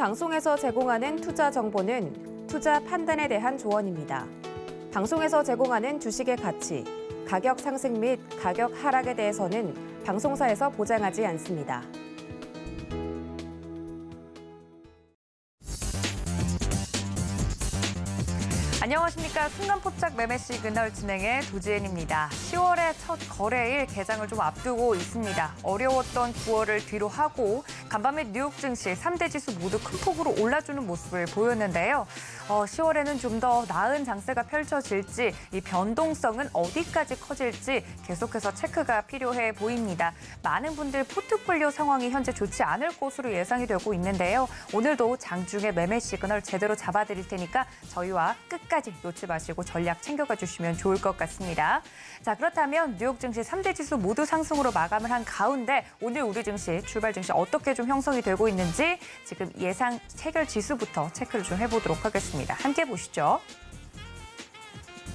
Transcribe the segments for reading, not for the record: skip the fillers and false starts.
방송에서 제공하는 투자 정보는 투자 판단에 대한 조언입니다. 방송에서 제공하는 주식의 가치, 가격 상승 및 가격 하락에 대해서는 방송사에서 보장하지 않습니다. 안녕하십니까. 순간포착 매매 시그널 진행의 도지엔입니다. 10월의 첫 거래일 개장을 좀 앞두고 있습니다. 어려웠던 9월을 뒤로 하고 간밤에 뉴욕 증시 3대 지수 모두 큰 폭으로 올라주는 모습을 보였는데요. 10월에는 좀 더 나은 장세가 펼쳐질지, 이 변동성은 어디까지 커질지 계속해서 체크가 필요해 보입니다. 많은 분들 포트폴리오 상황이 현재 좋지 않을 것으로 예상이 되고 있는데요. 오늘도 장중에 매매 시그널 제대로 잡아드릴 테니까 저희와 끝까지 놓지 마시고 전략 챙겨가 주시면 좋을 것 같습니다. 자, 그렇다면 뉴욕 증시 3대 지수 모두 상승으로 마감을 한 가운데 오늘 우리 증시, 출발 증시 어떻게 좀 형성이 되고 있는지 지금 예상 체결 지수부터 체크를 좀 해보도록 하겠습니다. 함께 보시죠.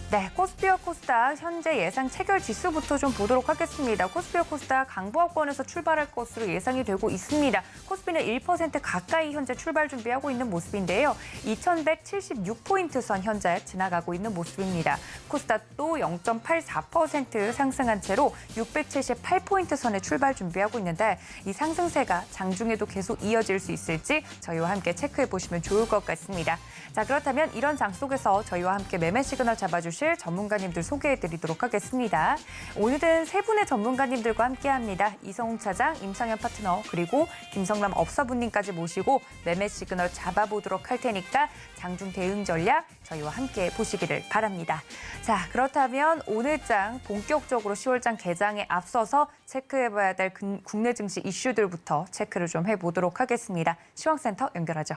네, 코스피와 코스닥 현재 예상 체결 지수부터 좀 보도록 하겠습니다. 코스피와 코스닥 강보합권에서 출발할 것으로 예상이 되고 있습니다. 코스피는 1% 가까이 현재 출발 준비하고 있는 모습인데요. 2176포인트 선 현재 지나가고 있는 모습입니다. 코스닥도 0.84% 상승한 채로 678포인트 선에 출발 준비하고 있는데 이 상승세가 장중에도 계속 이어질 수 있을지 저희와 함께 체크해 보시면 좋을 것 같습니다. 자, 그렇다면 이런 장 속에서 저희와 함께 매매 시그널 잡아주실 전문가님들 소개해드리도록 하겠습니다. 오늘은 세 분의 전문가님들과 함께합니다. 이성웅 차장, 임상현 파트너, 그리고 김성남 업사부님까지 모시고 매매 시그널 잡아보도록 할 테니까 장중 대응 전략 저희와 함께 보시기를 바랍니다. 자, 그렇다면 오늘 장 본격적으로 10월장 개장에 앞서서 체크해봐야 될 국내 증시 이슈들부터 체크를 좀 해보도록 하겠습니다. 시황센터 연결하죠.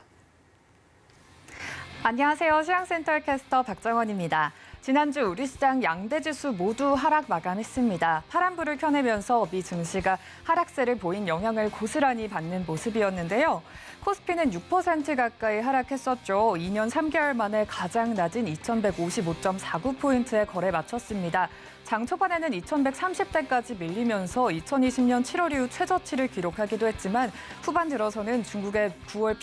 안녕하세요. 시황센터 캐스터 박정원입니다. 지난주 우리 시장 양대 지수 모두 하락 마감했습니다. 파란불을 켜내면서 미 증시가 하락세를 보인 영향을 고스란히 받는 모습이었는데요. 코스피는 6% 가까이 하락했었죠. 2년 3개월 만에 가장 낮은 2155.49포인트에 거래 마쳤습니다. 장 초반에는 2130대까지 밀리면서 2020년 7월 이후 최저치를 기록하기도 했지만 후반 들어서는 중국의 9월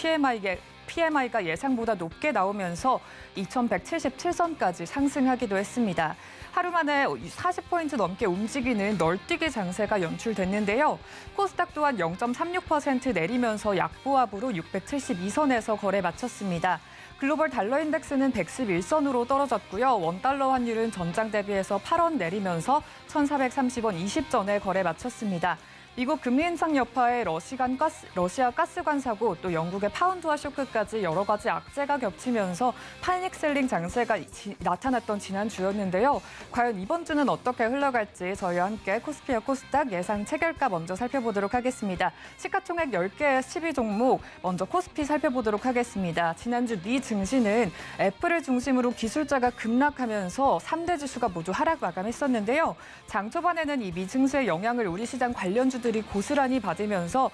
PMI가 예상보다 높게 나오면서 2177선까지 상승하기도 했습니다. 하루 만에 40포인트 넘게 움직이는 널뛰기 장세가 연출됐는데요. 코스닥 또한 0.36% 내리면서 약보합으로 672선에서 거래 마쳤습니다. 글로벌 달러 인덱스는 111선으로 떨어졌고요. 원달러 환율은 전장 대비해서 8원 내리면서 1,430원 20전에 거래 마쳤습니다. 미국 금리 인상 여파에 러시아 가스관 사고, 또 영국의 파운드화 쇼크까지 여러 가지 악재가 겹치면서 파닉셀링 장세가 나타났던 지난주였는데요. 과연 이번 주는 어떻게 흘러갈지 저희와 함께 코스피와 코스닥 예상 체결가 먼저 살펴보도록 하겠습니다. 시가총액 10개의 12종목, 먼저 코스피 살펴보도록 하겠습니다. 지난주 미 증시는 애플을 중심으로 기술자가 급락하면서 3대 지수가 모두 하락 마감했었는데요. 장 초반에는 이 미 증시의 영향을 우리 시장 관련주들이 고스란히 받으면서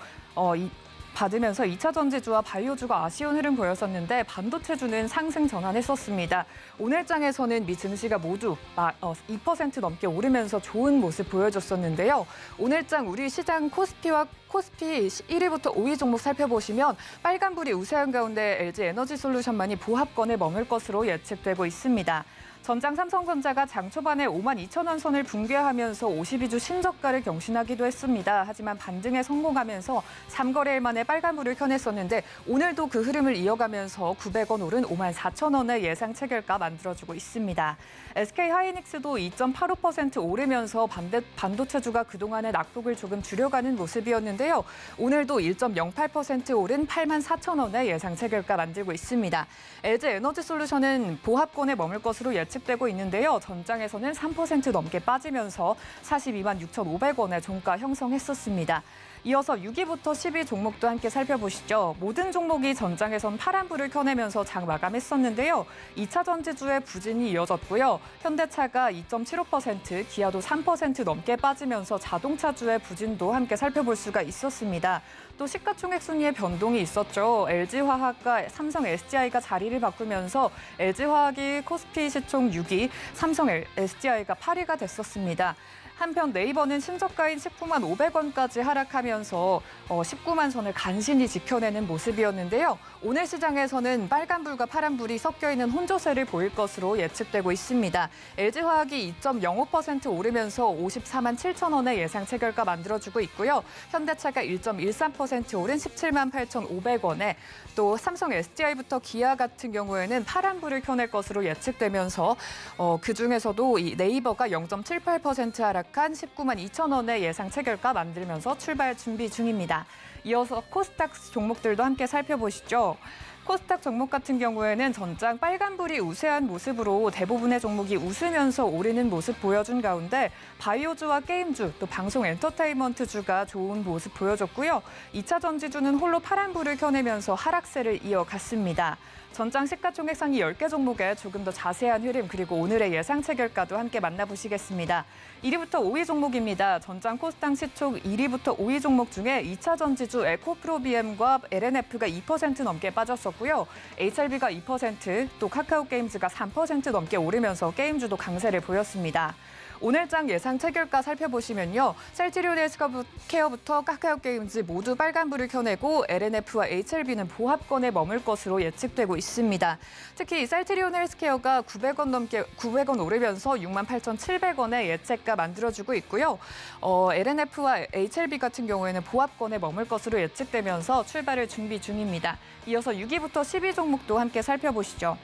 2차 전지주와 바이오주가 아쉬운 흐름 보였었는데 반도체주는 상승 전환했었습니다. 오늘 장에서는 미 증시가 모두 2% 넘게 오르면서 좋은 모습 보여줬었는데요. 오늘 장 우리 시장 코스피 1위부터 5위 종목 살펴보시면 빨간불이 우세한 가운데 LG에너지솔루션만이 보합권에 머물 것으로 예측되고 있습니다. 전장 삼성전자가 장 초반에 52,000원 선을 붕괴하면서 52주 신저가를 경신하기도 했습니다. 하지만 반등에 성공하면서 3거래일 만에 빨간불을 켜냈었는데 오늘도 그 흐름을 이어가면서 900원 오른 54,000원의 예상 체결가 만들어주고 있습니다. SK하이닉스도 2.85% 오르면서 반도체주가 그동안의 낙폭을 조금 줄여가는 모습이었는데요. 오늘도 1.08% 오른 84,000원의 예상 체결가 만들고 있습니다. LG에너지솔루션은 보합권에 머물 것으로 예측되고 있는데요. 전장에서는 3% 넘게 빠지면서 42만 6,500원의 종가 형성했었습니다. 이어서 6위부터 10위 종목도 함께 살펴보시죠. 모든 종목이 전장에선 파란불을 켜내면서 장 마감했었는데요. 2차 전지주의 부진이 이어졌고요. 현대차가 2.75%, 기아도 3% 넘게 빠지면서 자동차주의 부진도 함께 살펴볼 수가 있었습니다. 또 시가총액 순위에 변동이 있었죠. LG화학과 삼성 SDI가 자리를 바꾸면서 LG화학이 코스피 시총 6위, 삼성 SDI가 8위가 됐었습니다. 한편 네이버는 신저가인 19만 500원까지 하락하면서 19만 선을 간신히 지켜내는 모습이었는데요. 오늘 시장에서는 빨간불과 파란불이 섞여 있는 혼조세를 보일 것으로 예측되고 있습니다. LG화학이 2.05% 오르면서 54만 7천 원의 예상 체결가 만들어주고 있고요. 현대차가 1.13% 오른 17만 8,500원에 또 삼성 SDI부터 기아 같은 경우에는 파란불을 켜낼 것으로 예측되면서 그중에서도 이 네이버가 0.78% 하락한 19만 2천 원의 예상 체결가 만들면서 출발 준비 중입니다. 이어서 코스닥 종목들도 함께 살펴보시죠. 코스닥 종목 같은 경우에는 전장 빨간불이 우세한 모습으로 대부분의 종목이 웃으면서 오르는 모습 보여준 가운데 바이오주와 게임주, 또 방송 엔터테인먼트주가 좋은 모습 보여줬고요. 2차 전지주는 홀로 파란불을 켜내면서 하락세를 이어갔습니다. 전장 시가총액 상위 10개 종목의 조금 더 자세한 흐름 그리고 오늘의 예상 체결가도 함께 만나보시겠습니다. 1위부터 5위 종목입니다. 전장 코스닥 시총 1위부터 5위 종목 중에 2차 전지주 에코프로비엠과 LNF가 2% 넘게 빠졌었고요. HLB가 2%, 또 카카오게임즈가 3% 넘게 오르면서 게임주도 강세를 보였습니다. 오늘장 예상 체결가 살펴보시면요. 셀트리온 헬스케어부터 카카오게임즈 모두 빨간불을 켜내고 LNF와 HLB는 보합권에 머물 것으로 예측되고 있습니다. 특히 셀트리온 헬스케어가 900원 오르면서 68,700원의 예측가 만들어주고 있고요. LNF와 HLB 같은 경우에는 보합권에 머물 것으로 예측되면서 출발을 준비 중입니다. 이어서 6위부터 10위 종목도 함께 살펴보시죠.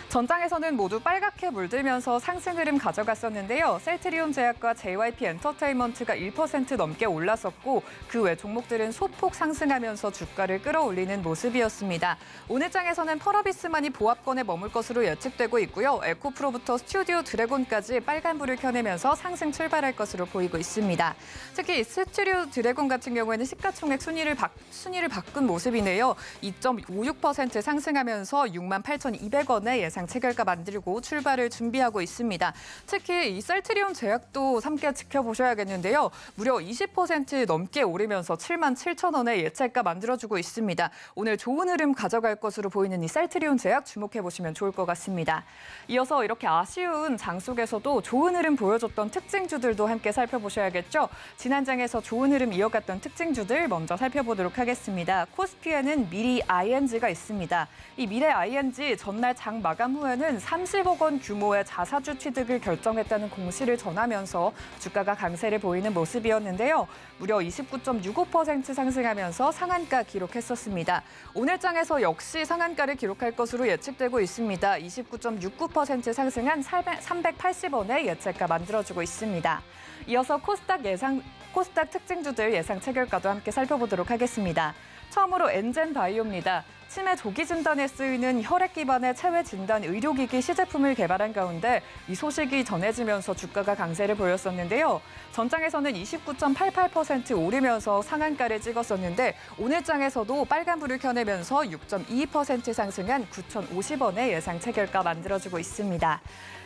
전장에서는 모두 빨갛게 물들면서 상승 흐름 가져갔었는데요. 셀트리온 제약과 JYP 엔터테인먼트가 1% 넘게 올랐었고 그 외 종목들은 소폭 상승하면서 주가를 끌어올리는 모습이었습니다. 오늘 장에서는 펄어비스만이 보합권에 머물 것으로 예측되고 있고요. 에코프로부터 스튜디오 드래곤까지 빨간불을 켜내면서 상승 출발할 것으로 보이고 있습니다. 특히 스튜디오 드래곤 같은 경우에는 시가총액 순위를 바꾼 모습이네요. 2.56% 상승하면서 68,200원의 예상 체결가 만들고 출발을 준비하고 있습니다. 특히 이 셀트리온 제약도 함께 지켜보셔야겠는데요. 무려 20% 넘게 오르면서 7만 7천 원의 예측가 만들어주고 있습니다. 오늘 좋은 흐름 가져갈 것으로 보이는 이 셀트리온 제약 주목해보시면 좋을 것 같습니다. 이어서 이렇게 아쉬운 장 속에서도 좋은 흐름 보여줬던 특징주들도 함께 살펴보셔야겠죠. 지난 장에서 좋은 흐름 이어갔던 특징주들 먼저 살펴보도록 하겠습니다. 코스피에는 미래 ING가 있습니다. 이 미래 ING 전날 장 마감 후에는 30억 원 규모의 자사주 취득을 결정했다는 공시를 전하면서 주가가 강세를 보이는 모습이었는데요. 무려 29.65% 상승하면서 상한가 기록했었습니다. 오늘 장에서 역시 상한가를 기록할 것으로 예측되고 있습니다. 29.69% 상승한 380원의 예측가 만들어주고 있습니다. 이어서 코스닥 특징주들 예상 체결가도 함께 살펴보도록 하겠습니다. 처음으로 엔젠바이오입니다. 치매 조기 진단에 쓰이는 혈액 기반의 체외 진단 의료기기 시제품을 개발한 가운데 이 소식이 전해지면서 주가가 강세를 보였었는데요. 전장에서는 29.88% 오르면서 상한가를 찍었었는데 오늘 장에서도 빨간불을 켜내면서 6.22% 상승한 9,050원의 예상 체결가 만들어주고 있습니다.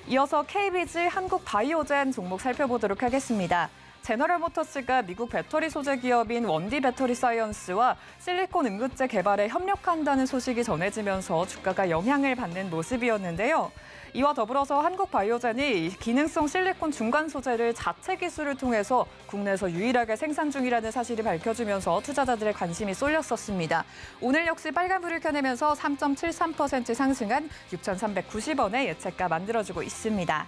이어서 KBG 한국바이오젠 종목 살펴보도록 하겠습니다. 제너럴모터스가 미국 배터리 소재 기업인 원디 배터리 사이언스와 실리콘 응급제 개발에 협력한다는 소식이 전해지면서 주가가 영향을 받는 모습이었는데요. 이와 더불어서 한국바이오젠이 기능성 실리콘 중간 소재를 자체 기술을 통해서 국내에서 유일하게 생산 중이라는 사실이 밝혀지면서 투자자들의 관심이 쏠렸었습니다. 오늘 역시 빨간불을 켜내면서 3.73% 상승한 6,390원의 예측가 만들어주고 있습니다.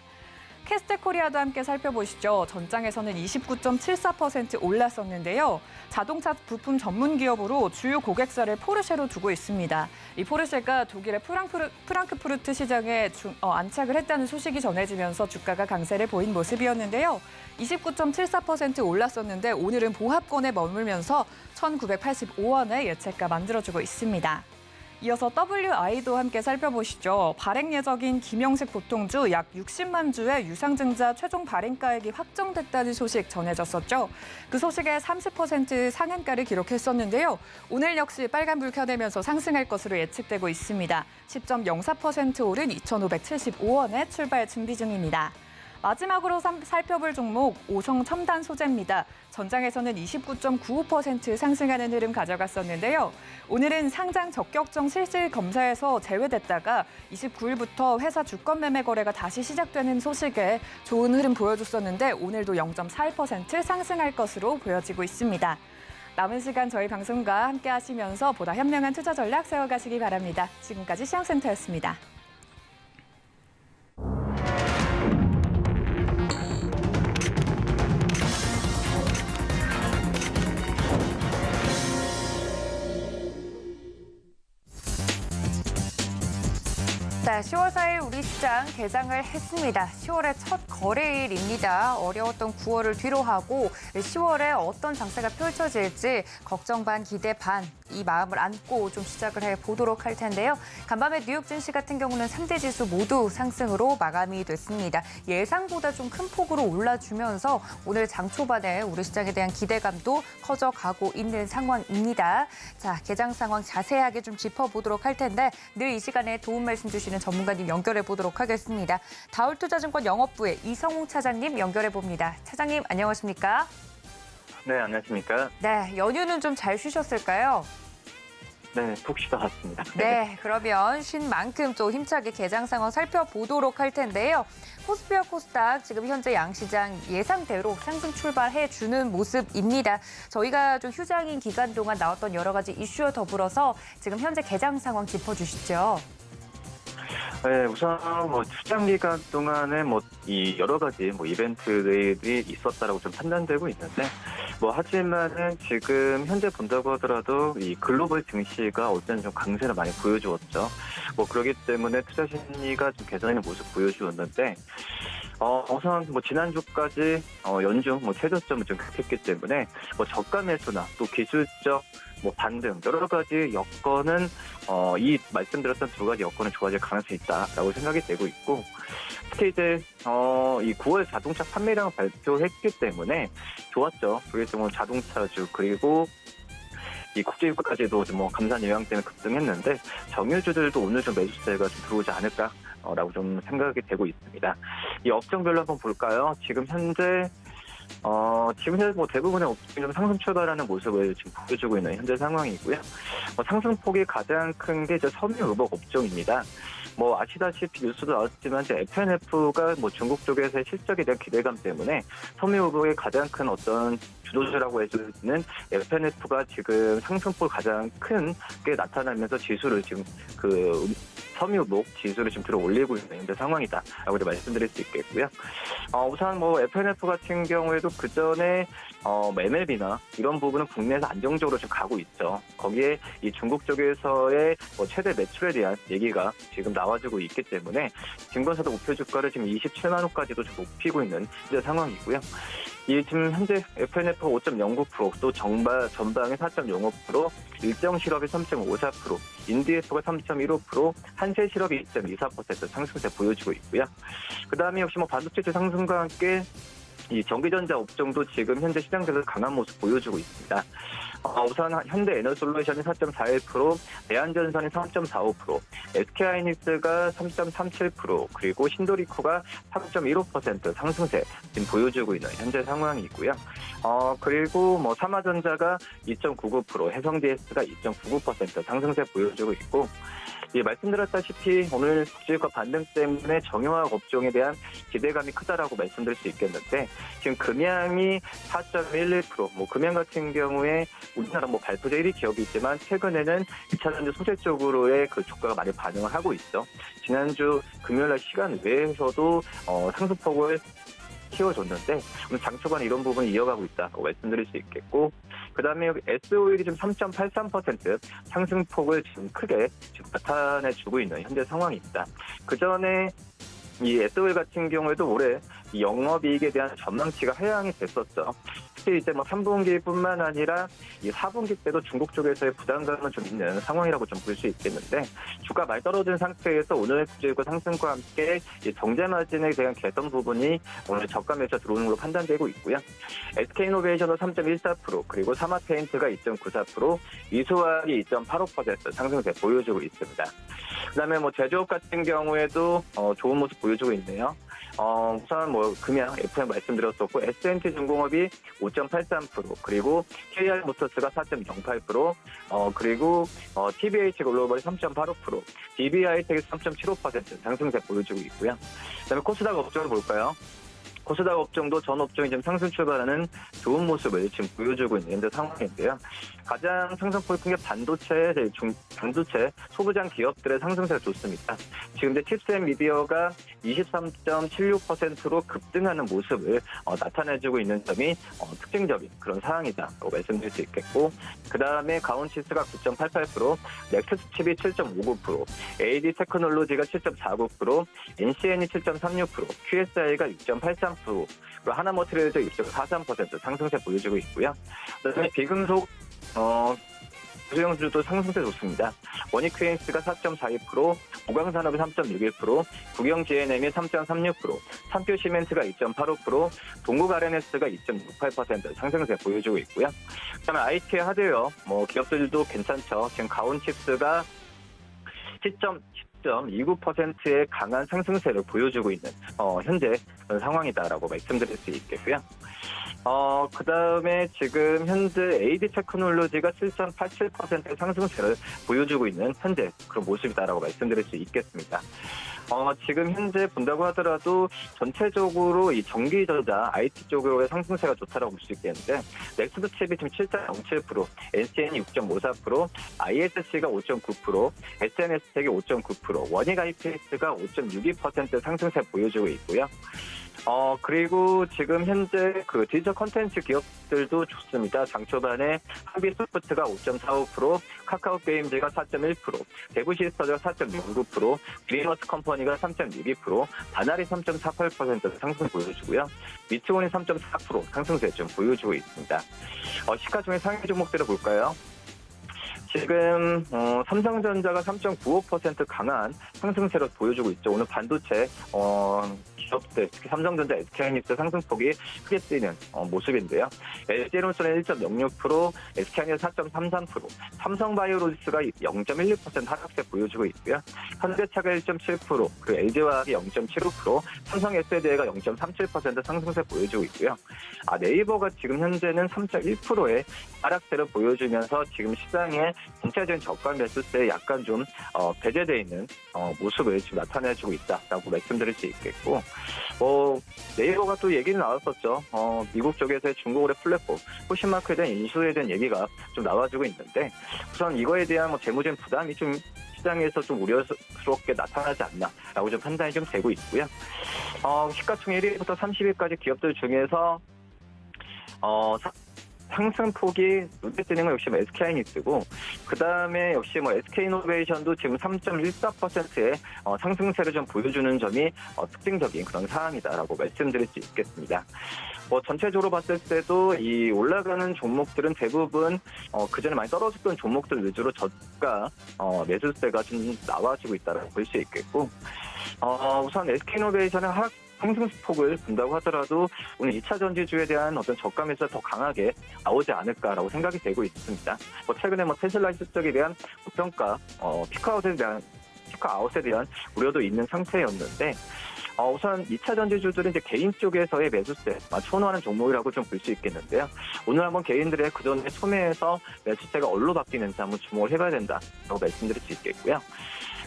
캐스트코리아도 함께 살펴보시죠. 전장에서는 29.74% 올랐었는데요. 자동차 부품 전문 기업으로 주요 고객사를 포르쉐로 두고 있습니다. 이 포르쉐가 독일의 프랑크푸르트 시장에 안착을 했다는 소식이 전해지면서 주가가 강세를 보인 모습이었는데요. 29.74% 올랐었는데 오늘은 보합권에 머물면서 1,985원의 예측가 만들어주고 있습니다. 이어서 WI도 함께 살펴보시죠. 발행 예정인 김영식 보통주 약 60만 주의 유상증자 최종 발행가액이 확정됐다는 소식 전해졌었죠. 그 소식에 30% 상한가를 기록했었는데요. 오늘 역시 빨간불 켜내면서 상승할 것으로 예측되고 있습니다. 10.04% 오른 2,575원에 출발 준비 중입니다. 마지막으로 살펴볼 종목 오성 첨단 소재입니다. 전장에서는 29.95% 상승하는 흐름 가져갔었는데요. 오늘은 상장 적격정 실질 검사에서 제외됐다가 29일부터 회사 주권 매매 거래가 다시 시작되는 소식에 좋은 흐름 보여줬었는데 오늘도 0.41% 상승할 것으로 보여지고 있습니다. 남은 시간 저희 방송과 함께 하시면서 보다 현명한 투자 전략 세워가시기 바랍니다. 지금까지 시황센터였습니다. 네, 10월 4일 우리 시장 개장을 했습니다. 10월의 첫 거래일입니다. 어려웠던 9월을 뒤로하고 10월에 어떤 장세가 펼쳐질지 걱정 반 기대 반 이 마음을 안고 좀 시작을 해보도록 할 텐데요. 간밤에 뉴욕 증시 같은 경우는 3대 지수 모두 상승으로 마감이 됐습니다. 예상보다 좀 큰 폭으로 올라주면서 오늘 장 초반에 우리 시장에 대한 기대감도 커져가고 있는 상황입니다. 자, 개장 상황 자세하게 좀 짚어보도록 할 텐데 늘 이 시간에 도움 말씀 주시는 전문가님 연결해 보도록 하겠습니다. 다울투자증권 영업부의 이성웅 차장님 연결해 봅니다. 차장님 안녕하십니까? 네, 안녕하십니까? 네, 연휴는 좀 잘 쉬셨을까요? 네, 푹 쉬어갔습니다. 네, 그러면 쉰 만큼 또 힘차게 개장 상황 살펴보도록 할 텐데요. 코스피와 코스닥 지금 현재 양시장 예상대로 상승 출발해주는 모습입니다. 저희가 좀 휴장인 기간 동안 나왔던 여러 가지 이슈와 더불어서 지금 현재 개장 상황 짚어주시죠. 네, 우선 휴장 기간 동안에 이 여러 가지 이벤트들이 있었다라고 좀 판단되고 있는데 하지만은 지금 현재 본다고 하더라도 이 글로벌 증시가 어쨌든 좀 강세를 많이 보여주었죠. 그렇기 때문에 투자 심리가 좀 개선하는 모습 보여주었는데 우선 지난주까지 연중 최저점을 좀 획했기 때문에 저가 매수나 또 기술적 반등 여러 가지 여건은 이 말씀드렸던 두 가지 여건은 좋아질 가능성이 있다라고 생각이 되고 있고 특히 이제 이 9월 자동차 판매량을 발표했기 때문에 좋았죠. 그게 좀 자동차주 그리고 이 국제유가까지도 좀 감산 영향 때문에 급등했는데 정유주들도 오늘 좀 매수세가 좀 들어오지 않을까라고 좀 생각이 되고 있습니다. 이 업종별로 한번 볼까요? 지금 현재 대부분의 업종이 좀 상승 출발하는 모습을 지금 보여주고 있는 현재 상황이고요. 상승폭이 가장 큰 게 이제 섬유의복 업종입니다. 아시다시피 뉴스도 나왔지만 이제 FNF가 중국 쪽에서의 실적에 대한 기대감 때문에 섬유의복의 가장 큰 어떤 주도주라고 해주는 FNF가 지금 상승폭 가장 큰 게 나타나면서 지수를 지금 섬유복 지수를 지금 들어 올리고 있는 현재 상황이다라고 말씀드릴 수 있겠고요. 우선 FNF 같은 경우에도 그 전에 MLB나 이런 부분은 국내에서 안정적으로 좀 가고 있죠. 거기에 이 중국 쪽에서의 최대 매출에 대한 얘기가 지금 나와주고 있기 때문에 증권사도 목표 주가를 지금 27만 원까지도 좀 높이고 있는 현재 상황이고요. 지금 현재 FNF가 5.09%, 또 전방이 4.05%, 일정 실업이 3.54%, 인디에프가 3.15%, 한세 실업이 2.24% 상승세 보여주고 있고요. 그 다음에 역시 반도체 상승과 함께 이 전기전자 업종도 지금 현재 시장에서 강한 모습 보여주고 있습니다. 우선 현대에너솔루션이 4.41%, 대한전선이 3.45%, SK하이닉스가 3.37%, 그리고 신도리코가 3.15% 상승세 지금 보여주고 있는 현재 상황이고요. 그리고 삼화전자가 2.99%, 해성DS가 2.99% 상승세 보여주고 있고, 말씀드렸다시피 오늘 국제유가 반등 때문에 정유화학 업종에 대한 기대감이 크다라고 말씀드릴 수 있겠는데 지금 금양이 4.11%, 금양 같은 경우에 우리나라 발표제 1위 기업이 있지만 최근에는 2차전지 소재 쪽으로의 그 주가가 많이 반응을 하고 있죠. 지난주 금요일날 시간 외에서도 상승폭을 키워줬는데 오늘 장 초반에 이런 부분이 이어가고 있다고 말씀드릴 수 있겠고 그다음에 S오일이 지금 3.83% 상승폭을 지금 크게 지금 나타내주고 있는 현재 상황입니다. 그 전에 이 S오일 같은 경우에도 올해 이 영업이익에 대한 전망치가 하향이 됐었죠. 특히 이제 3분기뿐만 아니라 이 4분기 때도 중국 쪽에서의 부담감은 좀 있는 상황이라고 좀 볼 수 있겠는데 주가 많이 떨어진 상태에서 오늘 국제유가 상승과 함께 이 정제 마진에 대한 개선 부분이 오늘 저가 매수가 들어오는 걸로 판단되고 있고요. SK이노베이션은 3.14%, 그리고 사마페인트가 2.94%, 이수환이 2.85% 상승세 보여주고 있습니다. 그다음에 제조업 같은 경우에도 좋은 모습 보여주고 있네요. 우선 뭐 금양 FM 말씀드렸었고 S&T중공업이 5.83% 그리고 KR모터스가 4.08% 그리고 TBH 글로벌이 3.85% DB하이텍이 3.75% 상승세 보여주고 있고요. 그다음에 코스닥 업종을 볼까요? 코스닥 업종도 전 업종이 지금 상승 출발하는 좋은 모습을 지금 보여주고 있는 현재 상황인데요. 가장 상승폭이 큰 게 반도체 소부장 기업들의 상승세가 좋습니다. 지금 칩셋미디어가 23.76%로 급등하는 모습을 나타내주고 있는 점이 특징적인 그런 상황이다라고 말씀드릴 수 있겠고, 그 다음에 가온치스가 9.88%, 넥스칩이 7.59%, AD 테크놀로지가 7.49%, NCN이 7.36%, QSI가 6.83%, 그리고 하나머티리얼즈 6.43% 상승세 보여주고 있고요. 그다음에 비금속 구조형주도 상승세 좋습니다. 원익큐엔스가 4.42%, 보강산업이 3.61%, 국영GNM이 3.36%, 삼표시멘트가 2.85%, 동국RNS가 2.68% 상승세 보여주고 있고요. 그다음에 IT 하드웨어 기업들도 괜찮죠. 지금 가온칩스가 10.29%의 강한 상승세를 보여주고 있는 현재 그런 상황이다라고 말씀드릴 수 있겠고요. 그 다음에 지금 현재 AD 테크놀로지가 7.87%의 상승세를 보여주고 있는 현재 그런 모습이다라고 말씀드릴 수 있겠습니다. 지금 현재 본다고 하더라도 전체적으로 이 전기전자 IT 쪽으로의 상승세가 좋다라고 볼 수 있겠는데, 넥스트칩이 지금 7.07%, NCN이 6.54%, ISC가 5.9%, SNS텍이 5.9%, 원익 IPS가 5.62% 상승세 보여주고 있고요. 그리고 지금 현재 그 디지털 콘텐츠 기업들도 좋습니다. 장 초반에 한비소프트가 5.45%, 카카오게임즈가 4.1%, 대구시스터즈가 4.09%, 드리머스 컴퍼니가 3.62%, 다나리 3.48% 상승 보여주고요. 미츠온이 3.4% 상승세 좀 보여주고 있습니다. 시가총액 상위 종목들을 볼까요? 지금 삼성전자가 3.95% 강한 상승세를 보여주고 있죠. 오늘 반도체 기업들, 특히 삼성전자, SK하이닉스 상승폭이 크게 쓰이는 모습인데요. LG에너지는 1.06%, SK하이닉스 4.33%, 삼성바이오로지스가 0.16% 하락세 보여주고 있고요. 현대차가 1.7%, 그리고 LG화학이 0.75%, 삼성 SDI가 0.37% 상승세 보여주고 있고요. 네이버가 지금 현재는 3.1%의 하락세를 보여주면서 지금 시장에 전체적인 저가 매수세에 약간 좀 배제되어 있는 모습을 지금 나타내주고 있다라고 말씀드릴 수 있겠고, 네이버가 또 얘기는 나왔었죠. 미국 쪽에서의 중국어의 플랫폼 호신마크에 대한 인수에 대한 얘기가 좀 나와주고 있는데, 우선 이거에 대한 재무적인 부담이 좀 시장에서 좀 우려스럽게 나타나지 않나라고 좀 판단이 좀 되고 있고요. 시가총액 1위부터 30위까지 기업들 중에서 상승폭이 눈에 띄는 건 역시 SK하이닉스고, 그 다음에 역시 SK이노베이션도 지금 3.14%의 상승세를 좀 보여주는 점이 특징적인 그런 상황이다라고 말씀드릴 수 있겠습니다. 전체적으로 봤을 때도 이 올라가는 종목들은 대부분 그전에 많이 떨어졌던 종목들 위주로 저가 매수세가 좀 나와지고 있다고 볼 수 있겠고, 우선 SK이노베이션은 상승폭을 본다고 하더라도 오늘 2차 전지주에 대한 어떤 저가 매수가 더 강하게 나오지 않을까라고 생각이 되고 있습니다. 최근에 테슬라 실적에 대한 고평가, 피크아웃에 대한 우려도 있는 상태였는데, 우선 2차 전지주들은 이제 개인 쪽에서의 매수세 선호하는 종목이라고 좀 볼 수 있겠는데요. 오늘 한번 개인들의 그전에 소매에서 매수세가 어디로 바뀌는지 한번 주목을 해봐야 된다라고 말씀드릴 수 있겠고요.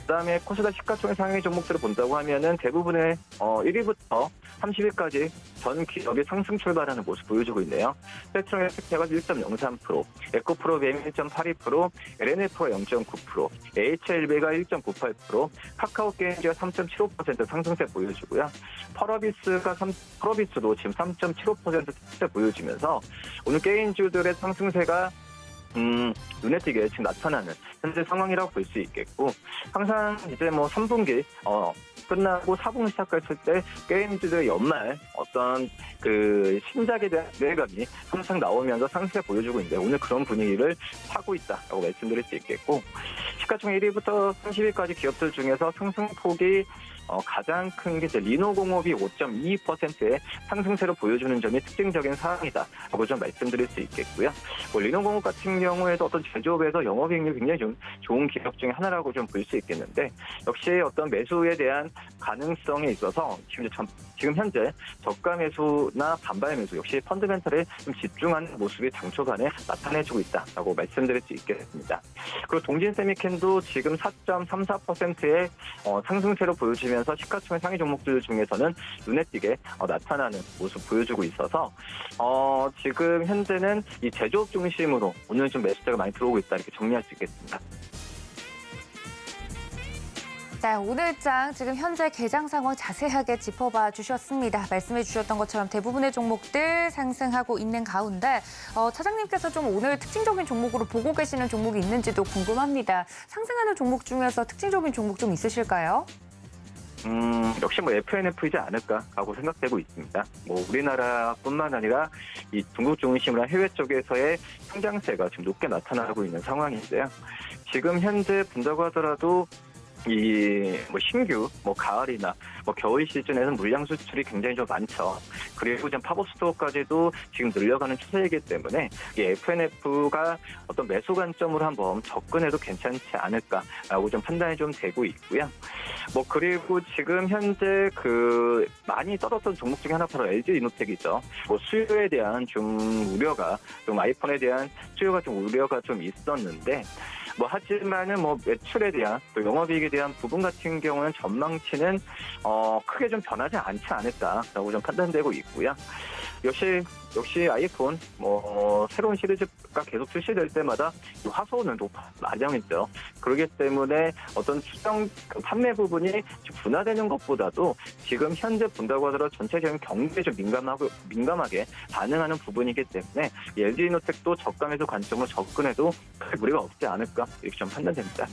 그다음에 코스닥 시가총액 상위 종목들을 본다고 하면은 대부분의 1위부터 30위까지 전 기업이 상승 출발하는 모습 보여주고 있네요. 페트로엑스가 1.03%, 에코프로비엠 1.82%, LNF가 0.9%, HLB가 1.98%, 카카오게임즈가 3.75% 상승세 보여주고요. 펄어비스도 지금 3.75% 상승세 보여주면서 오늘 게임주들의 상승세가 눈에 띄게 지금 나타나는 현재 상황이라고 볼 수 있겠고, 항상 이제 3분기 끝나고 4분기 시작했을 때 게임즈들의 연말 어떤 그 신작에 대한 기대감이 항상 나오면서 상승세 보여주고 있는데, 오늘 그런 분위기를 타고 있다라고 말씀드릴 수 있겠고, 시가총액 1위부터 30위까지 기업들 중에서 상승폭이 가장 큰 게 이제 리노공업이 5.22%의 상승세를 보여주는 점이 특징적인 사항이다라고 좀 말씀드릴 수 있겠고요. 리노공업 같은 경우에도 어떤 제조업에서 영업이익률이 굉장히 좀 좋은 기업 중에 하나라고 좀 볼 수 있겠는데 역시 어떤 매수에 대한 가능성에 있어서 지금 현재 저가 매수나 반발 매수 역시 펀드멘털에 좀 집중하는 모습이 장 초반에 나타내주고 있다라고 말씀드릴 수 있겠습니다. 그리고 동진세미캔도 지금 4.34%의 상승세로 보여지면서 시가총액 상위 종목들 중에서는 눈에 띄게 나타나는 모습 보여주고 있어서 지금 현재는 이 제조업 중심으로 오늘 좀 매수세가 많이 들어오고 있다 이렇게 정리할 수 있겠습니다. 네, 오늘장 지금 현재 개장 상황 자세하게 짚어봐 주셨습니다. 말씀해 주셨던 것처럼 대부분의 종목들 상승하고 있는 가운데 차장님께서 좀 오늘 특징적인 종목으로 보고 계시는 종목이 있는지도 궁금합니다. 상승하는 종목 중에서 특징적인 종목 좀 있으실까요? 역시 FNF이지 않을까라고 생각되고 있습니다. 우리나라뿐만 아니라 이 중국 중심이나 해외 쪽에서의 성장세가 지금 높게 나타나고 있는 상황인데요. 지금 현재 본다고 하더라도 이 신규 가을이나 겨울 시즌에는 물량 수출이 굉장히 좀 많죠. 그리고 지금 팝업 스토어까지도 지금 늘려가는 추세이기 때문에 이 FNF가 어떤 매수 관점으로 한번 접근해도 괜찮지 않을까라고 좀 판단이 좀 되고 있고요. 그리고 지금 현재 많이 떨어졌던 종목 중에 하나 바로 LG 이노텍이죠. 수요에 대한 좀 우려가 좀 아이폰에 대한 수요가 좀 우려가 좀 있었는데 하지만은 매출에 대한 또 영업이익에 대한 부분 같은 경우는 전망치는 크게 좀 변하지 않지 않을까라고 좀 판단되고 있고요. 역시 아이폰 새로운 시리즈가 계속 출시될 때마다 화소는 높아 마련이죠. 그렇기 때문에 어떤 추정 판매 부분이 분화되는 것보다도 지금 현재 본다고 하더라도 전체적인 경기에 좀 민감하게 반응하는 부분이기 때문에 LG이노텍도 저가매수 관점으로 접근해도 큰 무리가 없지 않을까 이렇게 좀 판단됩니다.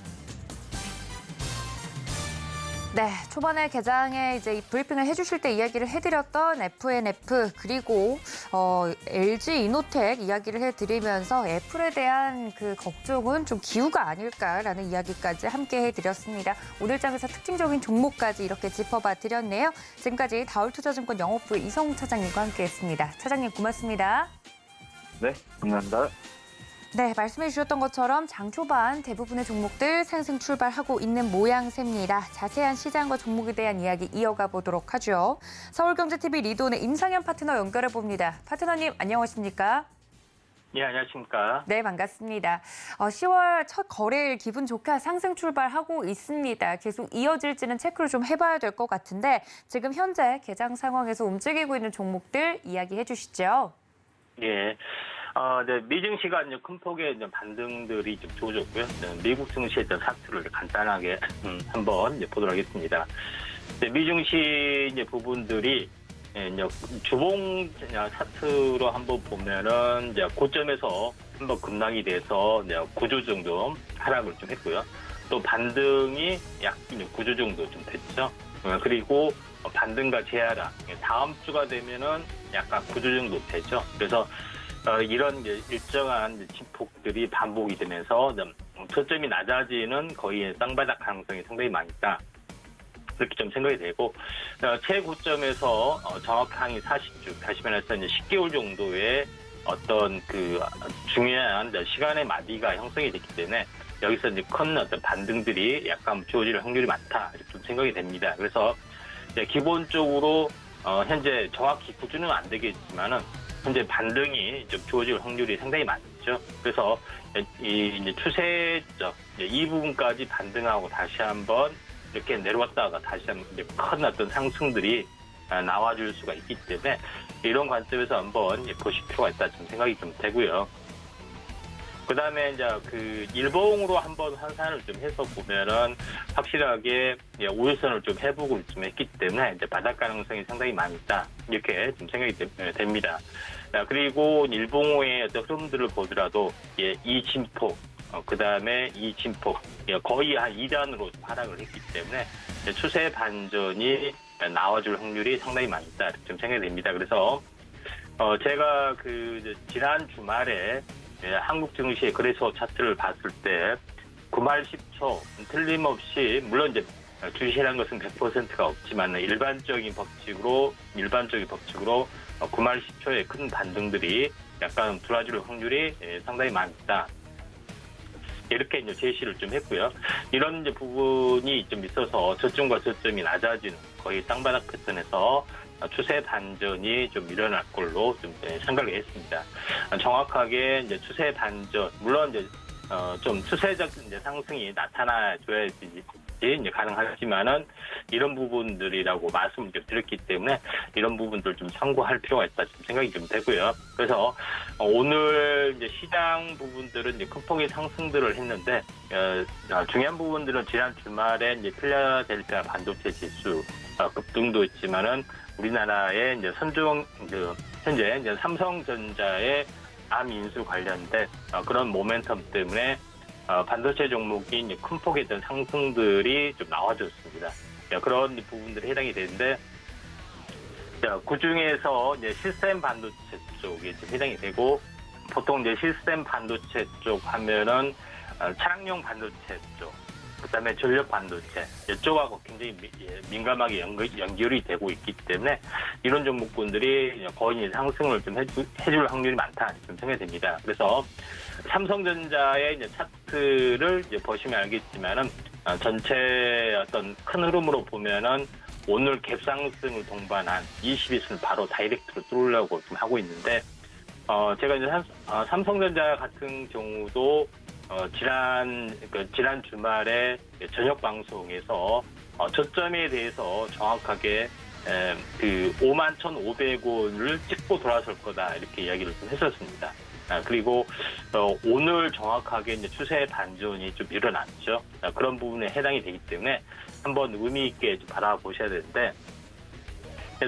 네, 초반에 개장에 이제 브리핑을 해주실 때 이야기를 해드렸던 FNF 그리고 LG 이노텍 이야기를 해드리면서 애플에 대한 그 걱정은 좀 기우가 아닐까라는 이야기까지 함께 해드렸습니다. 오늘 장에서 특징적인 종목까지 이렇게 짚어봐 드렸네요. 지금까지 다울투자증권 영업부 이성우 차장님과 함께했습니다. 차장님 고맙습니다. 네, 감사합니다. 네, 말씀해 주셨던 것처럼 장 초반 대부분의 종목들 상승 출발하고 있는 모양새입니다. 자세한 시장과 종목에 대한 이야기 이어가 보도록 하죠. 서울경제TV 리돈의 임상현 파트너 연결해 봅니다. 파트너님 안녕하십니까? 예, 안녕하십니까? 네, 반갑습니다. 10월 첫 거래일 기분 좋게 상승 출발하고 있습니다. 계속 이어질지는 체크를 좀 해봐야 될 것 같은데 지금 현재 개장 상황에서 움직이고 있는 종목들 이야기해 주시죠. 예. 미증시가 이제 큰 폭의 이제 반등들이 좀 주어졌고요. 미국 증시의 사투를 간단하게 한번 이제 보도록 하겠습니다. 미증시 이제 부분들이 이제 주봉 차트로 한번 보면은 이제 고점에서 한번 급락이 돼서 이제 9주 정도 하락을 좀 했고요. 또 반등이 약 9주 정도 좀 됐죠. 그리고 반등과 재하락 다음 주가 되면은 약간 9주 정도 되죠. 그래서 이런 일정한 진폭들이 반복이 되면서 저점이 낮아지는 거의 쌍바닥 가능성이 상당히 많이 있다. 그렇게 좀 생각이 되고 최고점에서 정확하게 40주, 다시 말해서 이제 10개월 정도의 어떤 중요한 시간의 마디가 형성이 됐기 때문에 여기서 이제 큰 어떤 반등들이 약간 주어질 확률이 많다. 이렇게 좀 생각이 됩니다. 그래서 기본적으로 현재 정확히 구주는 안 되겠지만은 현재 반등이 좀 주어질 확률이 상당히 많죠. 그래서 이제 추세적 이 부분까지 반등하고 다시 한번 이렇게 내려왔다가 다시 한번 큰 어떤 상승들이 나와줄 수가 있기 때문에 이런 관점에서 한번 보실 필요가 있다 좀 생각이 좀 되고요. 그 다음에 이제 일봉으로 한번 환산을 좀 해서 보면은 확실하게 우회선을 좀 회복을 좀 했기 때문에 이제 바닥 가능성이 상당히 많이 있다. 이렇게 좀 생각이 됩니다. 그리고 일봉호의 어떤 흐름들을 보더라도 이 진폭, 그 다음에 이 진폭 거의 한 2단으로 하락을 했기 때문에 추세 반전이 나와줄 확률이 상당히 많이 있다. 이렇게 좀 생각이 됩니다. 그래서 제가 지난 주말에 한국 증시의 거래소 차트를 봤을 때 9말 10초 틀림없이 물론 이제 주식이라는 것은 100%가 없지만 일반적인 법칙으로 9만 10초의 큰 반등들이 약간 돌아줄 확률이 상당히 많다. 이렇게 이제 제시를 좀 했고요. 이런 이제 부분이 좀 있어서 저점과 저점이 낮아지는 거의 쌍바닥 패턴에서 추세 반전이 좀 일어날 걸로 좀 생각을 했습니다. 정확하게 이제 추세 반전, 물론 이제 좀 추세적 이제 상승이 나타나줘야지 이제 가능하지만은 이런 부분들이라고 말씀을 좀 드렸기 때문에 이런 부분들 좀 참고할 필요가 있다 좀 생각이 좀 되고요. 그래서 오늘 이제 시장 부분들은 이제 큰 폭의 상승들을 했는데 중요한 부분들은 지난 주말에 이제 필라델피아 반도체 지수 급등도 있지만은 우리나라의 이제 현재 이제 삼성전자의 암 인수 관련된 그런 모멘텀 때문에 반도체 종목이 이제 큰 폭의 어떤 상승들이 좀 나와줬습니다. 그런 부분들이 해당이 되는데, 그 중에서 이제 시스템 반도체 쪽이 좀 해당이 되고, 보통 이제 시스템 반도체 쪽 하면은 차량용 반도체 쪽, 그다음에 전력 반도체 이쪽하고 굉장히 민감하게 연결이 되고 있기 때문에 이런 종목군들이 거의 상승을 좀 해줄 확률이 많다 좀 생각이 됩니다. 그래서 삼성전자의 이제 차트를 이제 보시면 알겠지만은 전체 어떤 큰 흐름으로 보면은 오늘 갭상승을 동반한 22순 바로 다이렉트로 뚫으려고 좀 하고 있는데 제가 이제 삼성전자 같은 경우도 지난 주말에 저녁 방송에서 저점에 대해서 정확하게 그 51,500원을 찍고 돌아설 거다 이렇게 이야기를 좀 했었습니다. 그리고 오늘 정확하게 이제 추세 반전이 좀 일어났죠. 그런 부분에 해당이 되기 때문에 한번 의미 있게 좀 바라보셔야 되는데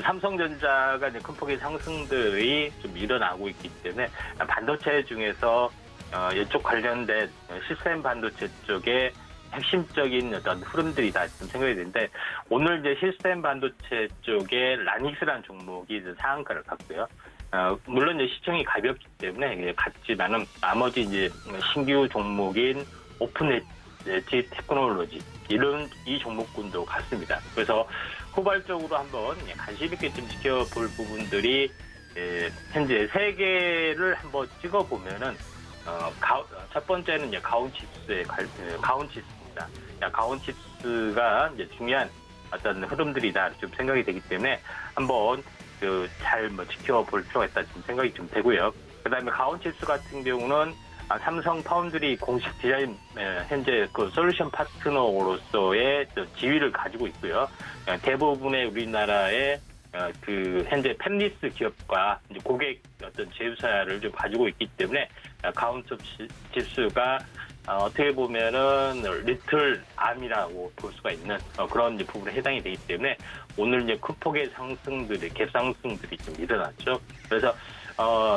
삼성전자가 이제 큰 폭의 상승들이 좀 일어나고 있기 때문에 반도체 중에서 이쪽 관련된 시스템 반도체 쪽에 핵심적인 어떤 흐름들이다 좀 생각이 되는데 오늘 이제 시스템 반도체 쪽에 라닉스라는 종목이 이제 상한가를 갔고요. 물론 이제 시총이 가볍기 때문에 같지만은 나머지 이제 신규 종목인 오픈 엣지 테크놀로지 이 종목군도 같습니다. 그래서 후발적으로 한번 관심 있게 좀 지켜볼 부분들이 현재 세 개를 한번 찍어보면은 첫 번째는 이제 가온칩스입니다. 가온칩스가 이제 중요한 어떤 흐름들이다 좀 생각이 되기 때문에 한번 잘 지켜볼 필요가 있다 좀 생각이 좀 되고요. 그다음에 가온칩스 같은 경우는 삼성 파운드리 공식 디자인 현재 그 솔루션 파트너로서의 지위를 가지고 있고요. 대부분의 우리나라의 그 현재 팹리스 기업과 이제 고객 어떤 제휴사를 좀 가지고 있기 때문에 가온칩스가 어떻게 보면은 리틀 암이라고 볼 수가 있는 그런 이제 부분에 해당이 되기 때문에 오늘 이제 큰 폭의 상승들이 갭상승들이 좀 일어났죠. 그래서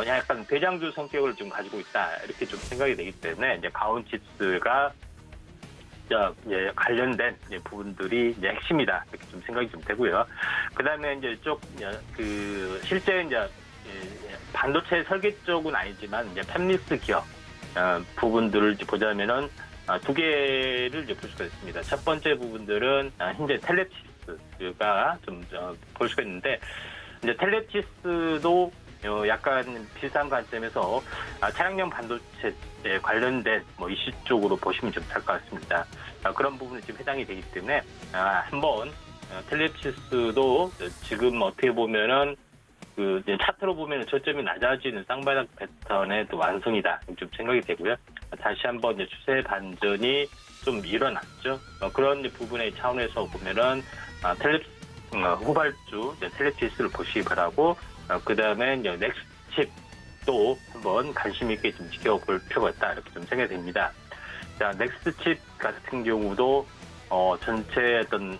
약간 대장주 성격을 좀 가지고 있다 이렇게 좀 생각이 되기 때문에 이제 가온칩스가 관련된 이제 부분들이 이제 핵심이다 이렇게 좀 생각이 좀 되고요. 그다음에 이제 실제 이제 반도체 설계 쪽은 아니지만 이제 팹리스 기업 부분들을 이제 보자면은 두 개를 이제 볼 수가 있습니다. 첫 번째 부분들은 현재 텔레치스가 좀 볼 수가 있는데 이제 텔레치스도 약간 비슷한 관점에서 차량용 반도체 관련된 이슈 쪽으로 보시면 좀 될 것 같습니다. 그런 부분이 지금 해당이 되기 때문에 한번 텔레치스도 지금 어떻게 보면은 그 차트로 보면 저점이 낮아지는 쌍바닥 패턴의 또 완성이다 좀 생각이 되고요. 다시 한번 이제 추세 반전이 좀 일어났죠. 그런 부분의 차원에서 보면은 후발주 텔레치스를 보시기 바라고 그 다음에 넥스트칩도 한번 관심 있게 좀 지켜볼 필요가 있다 이렇게 좀 생각이 됩니다. 자, 넥스트칩 같은 경우도 전체 어떤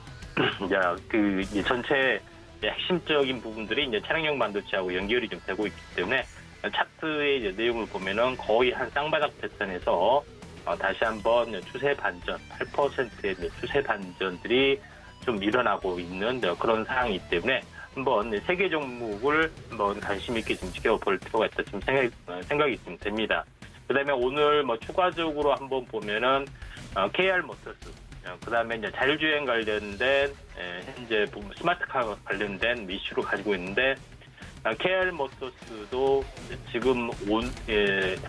전체 핵심적인 부분들이 이제 차량용 반도체하고 연결이 좀 되고 있기 때문에 차트의 이제 내용을 보면은 거의 한 쌍바닥 패턴에서 다시 한번 추세 반전 8%의 추세 반전들이 좀 일어나고 있는 그런 상황이기 때문에 한번 세 개 종목을 한번 관심 있게 좀 지켜볼 필요가 있다 좀 생각이 좀 됩니다. 그다음에 오늘 추가적으로 한번 보면은 KR 모터스 그다음에 이제 자율주행 관련된 현재 스마트카 관련된 이슈로 가지고 있는데 KR 모터스도 지금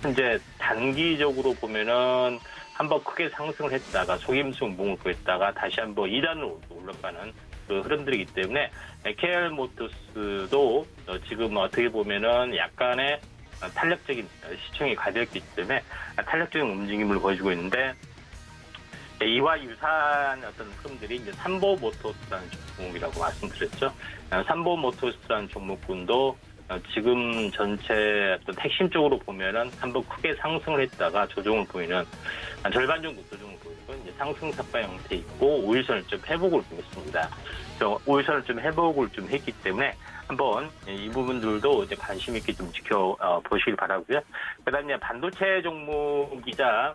현재 단기적으로 보면은 한번 크게 상승을 했다가 속임수봉을 보였다가 다시 한번 2단으로 올라가는 그 흐름들이기 때문에 KR 모터스도 지금 어떻게 보면은 약간의 탄력적인 시총이 가볍기 때문에 탄력적인 움직임을 보여주고 있는데 이와 유사한 어떤 흐름들이 이제 삼보 모터스라는 종목이라고 말씀드렸죠. 삼보 모터스라는 종목군도 지금 전체 어떤 핵심 쪽으로 보면은 한번 크게 상승을 했다가 조정을 보이는 절반 정도 조정을 보이고 이제 상승 삭발 형태 있고 5일선을 좀 회복을 보였습니다. 5일선을 좀 회복을 좀 했기 때문에 한번 이 부분들도 이제 관심 있게 좀 지켜 보시길 바라고요. 그다음에 반도체 종목이자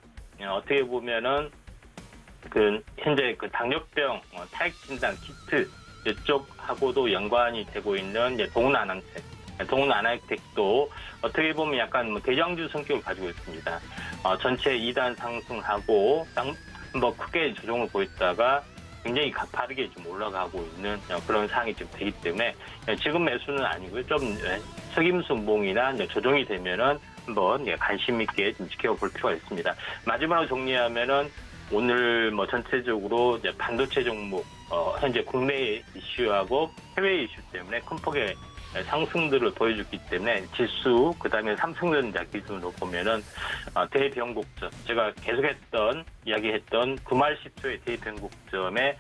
어떻게 보면은 현재 당뇨병 타액 진단 키트 이쪽하고도 연관이 되고 있는 이제 동훈아나텍도 어떻게 보면 약간 대장주 성격을 가지고 있습니다. 전체 2단 상승하고 한번 크게 조정을 보였다가 굉장히 가파르게 좀 올라가고 있는 그런 상황이 좀 되기 때문에 지금 매수는 아니고요. 좀 석임순봉이나 조정이 되면은 한번 관심 있게 좀 지켜볼 필요가 있습니다. 마지막으로 정리하면은 오늘 전체적으로 이제 반도체 종목 현재 국내 이슈하고 해외 이슈 때문에 큰 폭의 상승들을 보여줬기 때문에 지수 그다음에 삼성전자 기준으로 보면은 대변곡점 제가 계속했던 이야기했던 구말 10초의 대변곡점의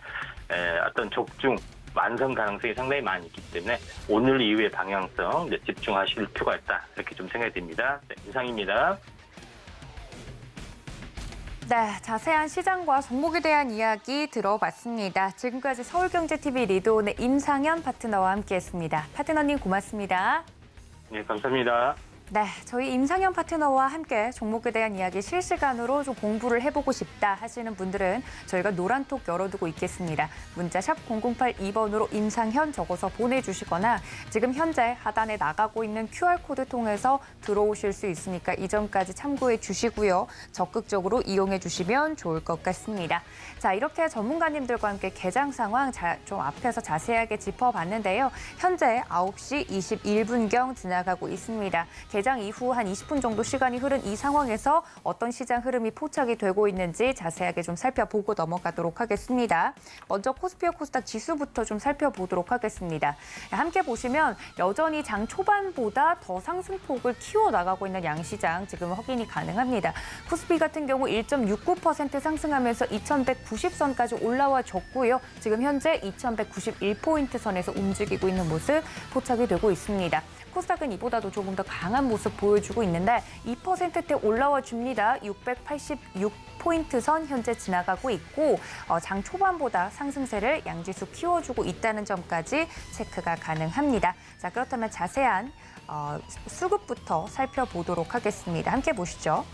어떤 적중 완성 가능성이 상당히 많이 있기 때문에 오늘 이후의 방향성 이제 집중하실 필요가 있다 이렇게 좀 생각이 듭니다. 네, 이상입니다. 네, 자세한 시장과 종목에 대한 이야기 들어봤습니다. 지금까지 서울경제TV 리드온의 임상현 파트너와 함께했습니다. 파트너님 고맙습니다. 네, 감사합니다. 네, 저희 임상현 파트너와 함께 종목에 대한 이야기 실시간으로 좀 공부를 해보고 싶다 하시는 분들은 저희가 노란톡 열어두고 있겠습니다. 문자 샵 0082번으로 임상현 적어서 보내주시거나 지금 현재 하단에 나가고 있는 QR코드 통해서 들어오실 수 있으니까 이 점까지 참고해 주시고요. 적극적으로 이용해 주시면 좋을 것 같습니다. 자, 이렇게 전문가님들과 함께 개장 상황 좀 앞에서 자세하게 짚어봤는데요. 현재 9시 21분경 지나가고 있습니다. 개장 이후 한 20분 정도 시간이 흐른 이 상황에서 어떤 시장 흐름이 포착이 되고 있는지 자세하게 좀 살펴보고 넘어가도록 하겠습니다. 먼저 코스피와 코스닥 지수부터 좀 살펴보도록 하겠습니다. 함께 보시면 여전히 장 초반보다 더 상승폭을 키워나가고 있는 양시장 지금 확인이 가능합니다. 코스피 같은 경우 1.69% 상승하면서 2190선까지 올라와 줬고요. 지금 현재 2191포인트 선에서 움직이고 있는 모습 포착이 되고 있습니다. 코스닥은 이보다도 조금 더 강한 모습 보여주고 있는데 2%대 올라와 줍니다. 686포인트 선 현재 지나가고 있고 장 초반보다 상승세를 양지수 키워주고 있다는 점까지 체크가 가능합니다. 자, 그렇다면 자세한 수급부터 살펴보도록 하겠습니다. 함께 보시죠.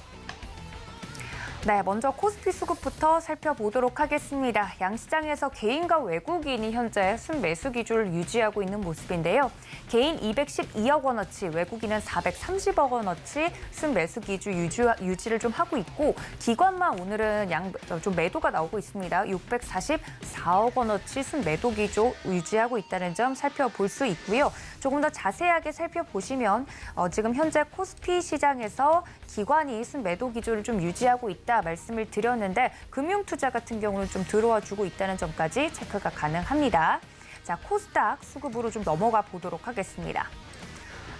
네, 먼저 코스피 수급부터 살펴보도록 하겠습니다. 양시장에서 개인과 외국인이 현재 순매수 기조를 유지하고 있는 모습인데요. 개인 212억 원어치, 외국인은 430억 원어치 순매수 기조 유지를 좀 하고 있고 기관만 오늘은 좀 매도가 나오고 있습니다. 644억 원어치 순매도 기조 유지하고 있다는 점 살펴볼 수 있고요. 조금 더 자세하게 살펴보시면 지금 현재 코스피 시장에서 기관이 순매도 기조를 좀 유지하고 있다 말씀을 드렸는데 금융투자 같은 경우는 좀 들어와 주고 있다는 점까지 체크가 가능합니다. 자, 코스닥 수급으로 좀 넘어가 보도록 하겠습니다.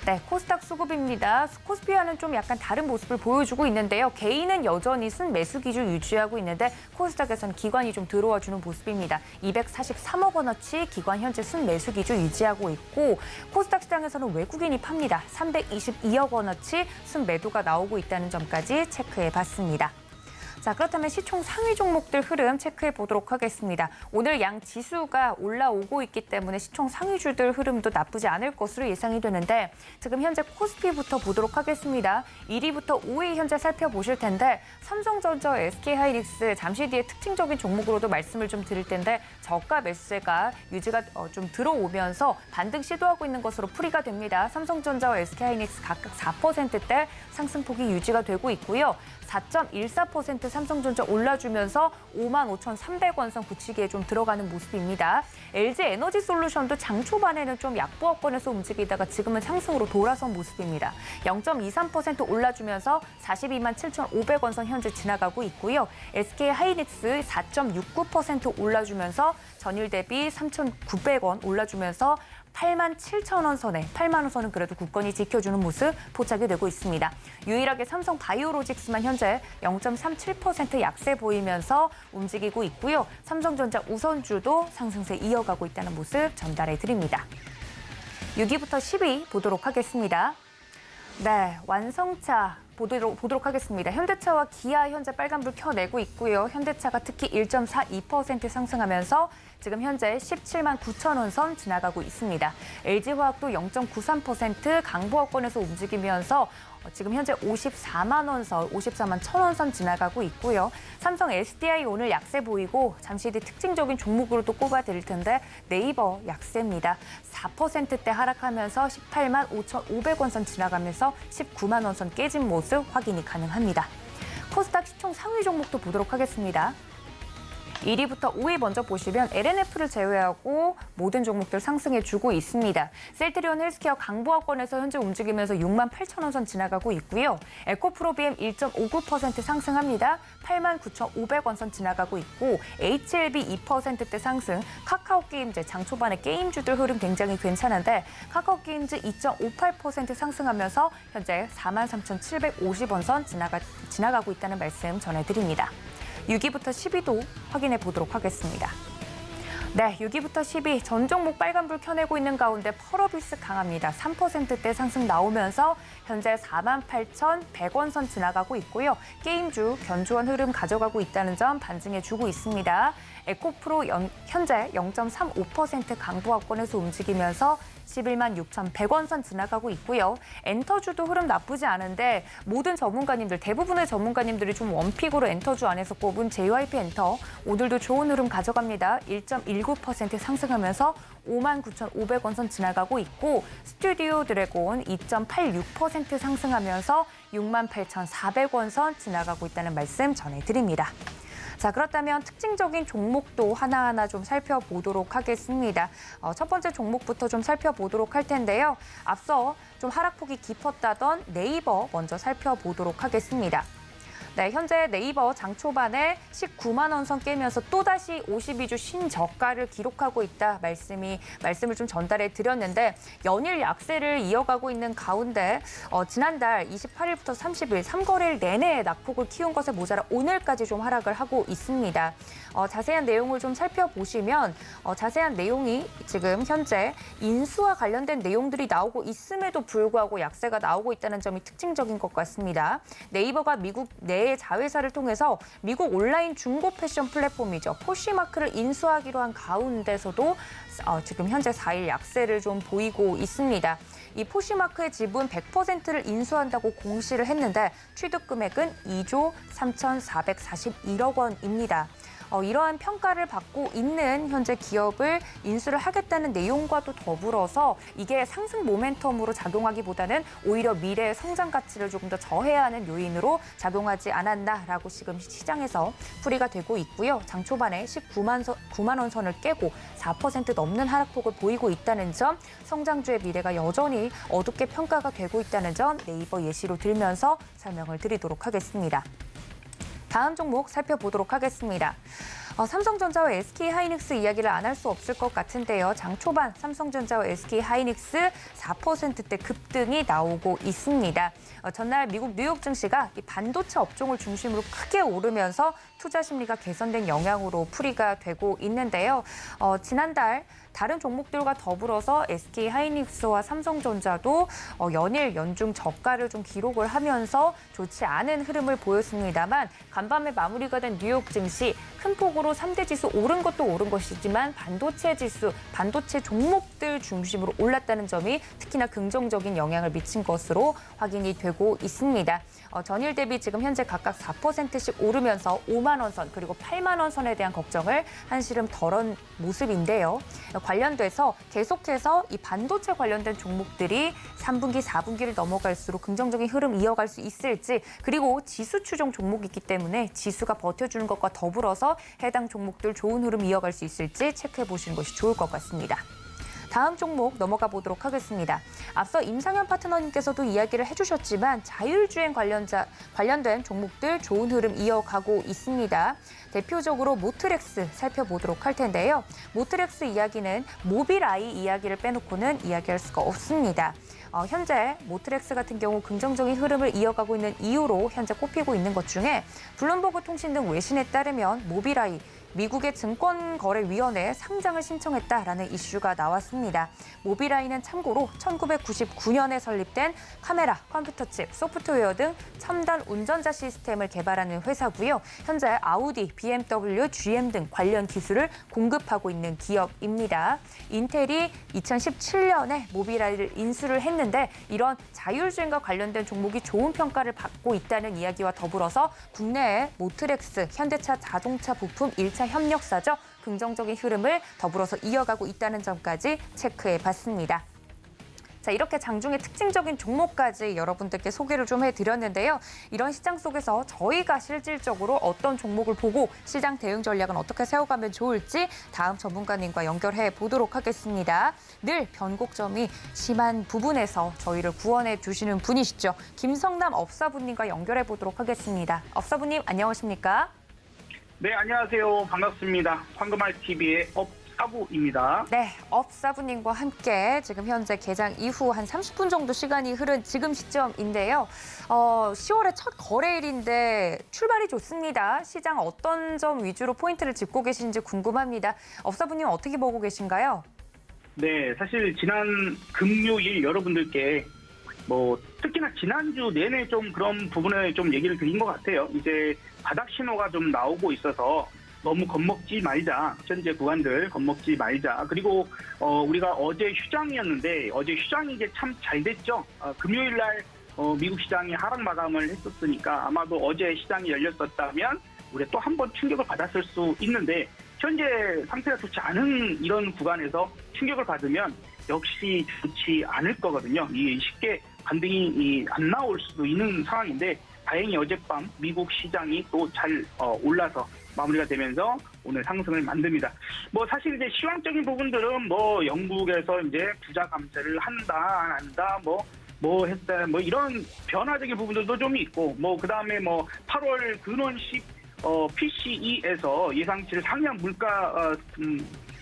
네, 코스닥 수급입니다. 코스피와는 좀 약간 다른 모습을 보여주고 있는데요. 개인은 여전히 순매수 기조 유지하고 있는데 코스닥에서는 기관이 좀 들어와 주는 모습입니다. 243억 원어치 기관 현재 순매수 기조 유지하고 있고 코스닥 시장에서는 외국인이 팝니다. 322억 원어치 순매도가 나오고 있다는 점까지 체크해봤습니다. 자, 그렇다면 시총 상위 종목들 흐름 체크해 보도록 하겠습니다. 오늘 양 지수가 올라오고 있기 때문에 시총 상위주들 흐름도 나쁘지 않을 것으로 예상이 되는데 지금 현재 코스피부터 보도록 하겠습니다. 1위부터 5위 현재 살펴보실 텐데 삼성전자, SK하이닉스 잠시 뒤에 특징적인 종목으로도 말씀을 좀 드릴 텐데 저가 매수세가 유지가 좀 들어오면서 반등 시도하고 있는 것으로 풀이가 됩니다. 삼성전자와 SK하이닉스 각각 4%대 상승폭이 유지가 되고 있고요. 4.14% 삼성전자 올라주면서 55,300원 선 굳히기에 좀 들어가는 모습입니다. LG 에너지 솔루션도 장 초반에는 좀 약보합권에서 움직이다가 지금은 상승으로 돌아선 모습입니다. 0.23% 올라주면서 42만 7,500원 선 현재 지나가고 있고요. SK 하이닉스 4.69% 올라주면서 전일 대비 3,900원 올라주면서 8만 7천 원 선에 8만 원 선은 그래도 굳건히 지켜주는 모습 포착이 되고 있습니다. 유일하게 삼성 바이오로직스만 현재 0.37% 약세 보이면서 움직이고 있고요. 삼성전자 우선주도 상승세 이어가고 있다는 모습 전달해 드립니다. 6위부터 10위 보도록 하겠습니다. 네, 완성차 보도록 하겠습니다. 현대차와 기아 현재 빨간불 켜내고 있고요. 현대차가 특히 1.42% 상승하면서 지금 현재 17만 9천 원 선 지나가고 있습니다. LG화학도 0.93% 강보합권에서 움직이면서 지금 현재 54만 원 선, 54만 1천 원 선 지나가고 있고요. 삼성 SDI 오늘 약세 보이고 잠시 뒤 특징적인 종목으로 또 꼽아드릴 텐데 네이버 약세입니다. 4%대 하락하면서 18만 5,500원 선 지나가면서 19만 원 선 깨진 모습 확인이 가능합니다. 코스닥 시총 상위 종목도 보도록 하겠습니다. 1위부터 5위 먼저 보시면 LNF를 제외하고 모든 종목들 상승해주고 있습니다. 셀트리온 헬스케어 강보합권에서 현재 움직이면서 6만 8천 원 선 지나가고 있고요. 에코프로비엠 1.59% 상승합니다. 8만 9,500원 선 지나가고 있고 HLB 2%대 상승, 카카오게임즈 장 초반에 게임주들 흐름 굉장히 괜찮은데 카카오게임즈 2.58% 상승하면서 현재 4만 3,750원 선 지나가고 있다는 말씀 전해드립니다. 6위부터 10위도 확인해 보도록 하겠습니다. 네, 6위부터 10위 전 종목 빨간불 켜내고 있는 가운데 펄어비스 강합니다. 3%대 상승 나오면서 현재 48,100원 선 지나가고 있고요. 게임주 견조한 흐름 가져가고 있다는 점 반증해주고 있습니다. 에코프로 현재 0.35% 강보합권에서 움직이면서 11만 6,100원 선 지나가고 있고요. 엔터주도 흐름 나쁘지 않은데 모든 전문가님들, 대부분의 전문가님들이 좀 원픽으로 엔터주 안에서 꼽은 JYP 엔터 오늘도 좋은 흐름 가져갑니다. 1.19% 상승하면서 5만 9,500원 선 지나가고 있고 스튜디오 드래곤 2.86% 상승하면서 6만 8,400원 선 지나가고 있다는 말씀 전해드립니다. 자, 그렇다면 특징적인 종목도 하나하나 좀 살펴보도록 하겠습니다. 첫 번째 종목부터 좀 살펴보도록 할 텐데요. 앞서 좀 하락폭이 깊었다던 네이버 먼저 살펴보도록 하겠습니다. 네, 현재 네이버 장 초반에 19만 원 선 깨면서 또다시 52주 신저가를 기록하고 있다 말씀을 좀 전달해 드렸는데 연일 약세를 이어가고 있는 가운데 지난달 28일부터 30일 3거래일 내내 낙폭을 키운 것에 모자라 오늘까지 좀 하락을 하고 있습니다. 자세한 내용을 좀 살펴보시면 자세한 내용이 지금 현재 인수와 관련된 내용들이 나오고 있음에도 불구하고 약세가 나오고 있다는 점이 특징적인 것 같습니다. 네이버가 미국 내 자회사를 통해서 미국 온라인 중고 패션 플랫폼이죠. 포시마크를 인수하기로 한 가운데서도 지금 현재 4일 약세를 좀 보이고 있습니다. 이 포시마크의 지분 100%를 인수한다고 공시를 했는데 취득 금액은 2조 3,441억 원입니다. 이러한 평가를 받고 있는 현재 기업을 인수를 하겠다는 내용과도 더불어서 이게 상승 모멘텀으로 작용하기보다는 오히려 미래의 성장 가치를 조금 더 저해야 하는 요인으로 작용하지 않았나라고 지금 시장에서 풀이가 되고 있고요. 장 초반에 19만 원 선을 깨고 4% 넘는 하락폭을 보이고 있다는 점, 성장주의 미래가 여전히 어둡게 평가가 되고 있다는 점 네이버 예시로 들면서 설명을 드리도록 하겠습니다. 다음 종목 살펴보도록 하겠습니다. 삼성전자와 SK하이닉스 이야기를 안 할 수 없을 것 같은데요. 장 초반 삼성전자와 SK하이닉스 4%대 급등이 나오고 있습니다. 전날 미국 뉴욕 증시가 이 반도체 업종을 중심으로 크게 오르면서 투자 심리가 개선된 영향으로 풀이가 되고 있는데요. 지난달 다른 종목들과 더불어서 SK하이닉스와 삼성전자도 연일 연중 저가를 좀 기록을 하면서 좋지 않은 흐름을 보였습니다만 간밤에 마무리가 된 뉴욕 증시 큰 폭으로 3대 지수 오른 것도 오른 것이지만 반도체 지수, 반도체 종목들 중심으로 올랐다는 점이 특히나 긍정적인 영향을 미친 것으로 확인이 되고 있습니다. 전일 대비 지금 현재 각각 4%씩 오르면서 5만 원 선 그리고 8만 원 선에 대한 걱정을 한시름 덜은 모습인데요. 관련돼서 계속해서 이 반도체 관련된 종목들이 3분기, 4분기를 넘어갈수록 긍정적인 흐름 이어갈 수 있을지, 그리고 지수 추종 종목이 있기 때문에 지수가 버텨주는 것과 더불어서 해당 종목들 좋은 흐름 이어갈 수 있을지 체크해 보시는 것이 좋을 것 같습니다. 다음 종목 넘어가 보도록 하겠습니다. 앞서 임상현 파트너님께서도 이야기를 해주셨지만 자율주행 관련된 종목들 좋은 흐름 이어가고 있습니다. 대표적으로 모트렉스 살펴보도록 할 텐데요. 모트렉스 이야기는 모빌아이 이야기를 빼놓고는 이야기할 수가 없습니다. 현재 모트렉스 같은 경우 긍정적인 흐름을 이어가고 있는 이유로 현재 꼽히고 있는 것 중에 블룸버그 통신 등 외신에 따르면 모빌아이 미국의 증권거래위원회에 상장을 신청했다라는 이슈가 나왔습니다. 모빌아이는 참고로 1999년에 설립된 카메라, 컴퓨터 칩, 소프트웨어 등 첨단 운전자 시스템을 개발하는 회사고요. 현재 아우디, BMW, GM 등 관련 기술을 공급하고 있는 기업입니다. 인텔이 2017년에 모빌아이를 인수를 했는데 이런 자율주행과 관련된 종목이 좋은 평가를 받고 있다는 이야기와 더불어서 국내에 모트렉스, 현대차 자동차 부품 1차 협력사죠. 긍정적인 흐름을 더불어서 이어가고 있다는 점까지 체크해봤습니다. 자, 이렇게 장중의 특징적인 종목까지 여러분들께 소개를 좀 해드렸는데요. 이런 시장 속에서 저희가 실질적으로 어떤 종목을 보고 시장 대응 전략은 어떻게 세워가면 좋을지 다음 전문가님과 연결해 보도록 하겠습니다. 늘 변곡점이 심한 부분에서 저희를 구원해 주시는 분이시죠. 김성남 업사부님과 연결해 보도록 하겠습니다. 업사부님 안녕하십니까? 네, 안녕하세요. 반갑습니다. 황금알TV의 업사부입니다. 네, 업사부님과 함께 지금 현재 개장 이후 한 30분 정도 시간이 흐른 지금 시점인데요. 10월의 첫 거래일인데 출발이 좋습니다. 시장 어떤 점 위주로 포인트를 짚고 계신지 궁금합니다. 업사부님 어떻게 보고 계신가요? 네, 사실 지난 금요일 여러분들께 특히나 지난주 내내 좀 그런 부분에 좀 얘기를 드린 것 같아요. 이제 바닥 신호가 좀 나오고 있어서 너무 겁먹지 말자. 현재 구간들 겁먹지 말자. 그리고 우리가 어제 휴장이었는데 어제 휴장이 이제 참 잘 됐죠. 금요일 날 미국 시장이 하락 마감을 했었으니까 아마도 어제 시장이 열렸었다면 우리가 또 한 번 충격을 받았을 수 있는데 현재 상태가 좋지 않은 이런 구간에서 충격을 받으면 역시 좋지 않을 거거든요. 이게 쉽게 반등이 안 나올 수도 있는 상황인데 다행히 어젯밤 미국 시장이 또 잘 올라서 마무리가 되면서 오늘 상승을 만듭니다. 사실 이제 시황적인 부분들은 영국에서 이제 부자 감세를 한다, 안 한다, 했다, 이런 변화적인 부분들도 좀 있고, 그다음에 8월 근원식 PCE에서 예상치를 상회한 물가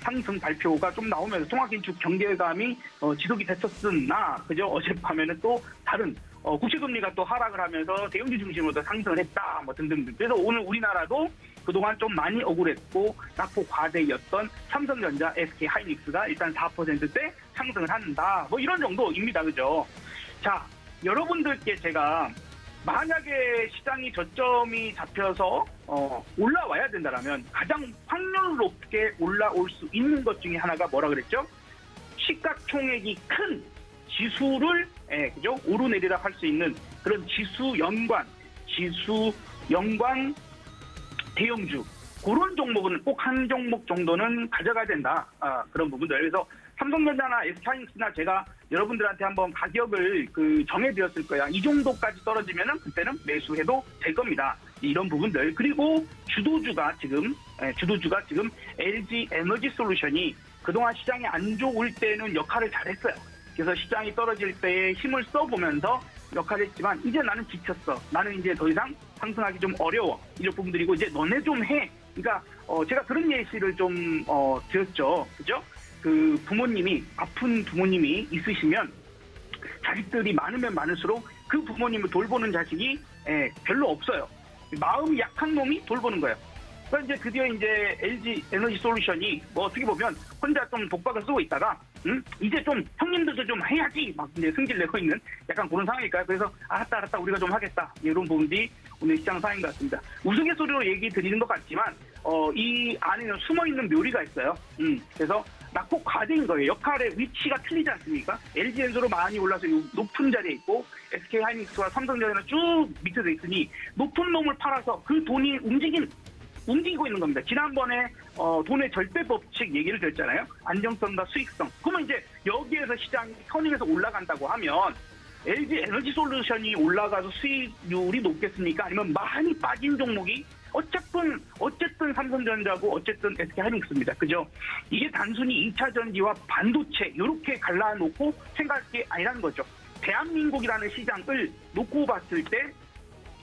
상승 발표가 좀 나오면서 통화긴축 경계감이 지속이 됐었으나 그죠? 어젯밤에는 또 다른 국채금리가 또 하락을 하면서 대형주 중심으로 도 상승을 했다 등등등. 그래서 오늘 우리나라도 그동안 좀 많이 억울했고 낙폭 과대였던 삼성전자, SK하이닉스가 일단 4%대 상승을 한다. 이런 정도입니다. 그죠? 자, 여러분들께 제가 만약에 시장이 저점이 잡혀서 올라와야 된다면 가장 확률 높게 올라올 수 있는 것 중에 하나가 뭐라 그랬죠? 시가총액이 큰 지수를 그죠? 오르내리락 할 수 있는 그런 지수 연관 대형주 그런 종목은 꼭 한 종목 정도는 가져가야 된다. 그런 부분들. 그래서 삼성전자나 SK하이닉스나 제가 여러분들한테 한번 가격을 정해드렸을 거야. 이 정도까지 떨어지면은 그때는 매수해도 될 겁니다. 이런 부분들. 그리고 주도주가 지금 LG 에너지 솔루션이 그동안 시장이 안 좋을 때는 역할을 잘했어요. 그래서 시장이 떨어질 때에 힘을 써보면서 역할을 했지만 이제 나는 지쳤어. 나는 이제 더 이상 상승하기 좀 어려워. 이런 부분들이고 이제 너네 좀 해. 그러니까 제가 그런 예시를 좀 드렸죠. 그죠? 아픈 부모님이 있으시면 자식들이 많으면 많을수록 그 부모님을 돌보는 자식이 별로 없어요. 마음이 약한 놈이 돌보는 거예요. 그러니까 이제 드디어 이제 LG 에너지 솔루션이 어떻게 보면 혼자 좀 독박을 쓰고 있다가 이제 좀 형님들도 좀 해야지 막 이제 승질 내고 있는 약간 그런 상황일까요? 그래서 알았다 우리가 좀 하겠다 이런 부분들이 오늘 시장 상황인 것 같습니다. 우스갯소리로 얘기 드리는 것 같지만 이 안에는 숨어 있는 묘리가 있어요. 그래서 낙폭 과대인 거예요. 역할의 위치가 틀리지 않습니까? LG엔솔로 많이 올라서 높은 자리에 있고 SK하이닉스와 삼성전자는 쭉 밑에 있으니 높은 놈을 팔아서 그 돈이 움직인 움직이고 있는 겁니다. 지난번에 돈의 절대 법칙 얘기를 드렸잖아요. 안정성과 수익성. 그러면 이제 여기에서 시장이 선행해서 올라간다고 하면 LG 에너지 솔루션이 올라가서 수익률이 높겠습니까? 아니면 많이 빠진 종목이 어쨌든 삼성전자고 어쨌든 SK하이닉스입니다. 그죠? 이게 단순히 2차 전지와 반도체 이렇게 갈라놓고 생각할 게 아니라는 거죠. 대한민국이라는 시장을 놓고 봤을 때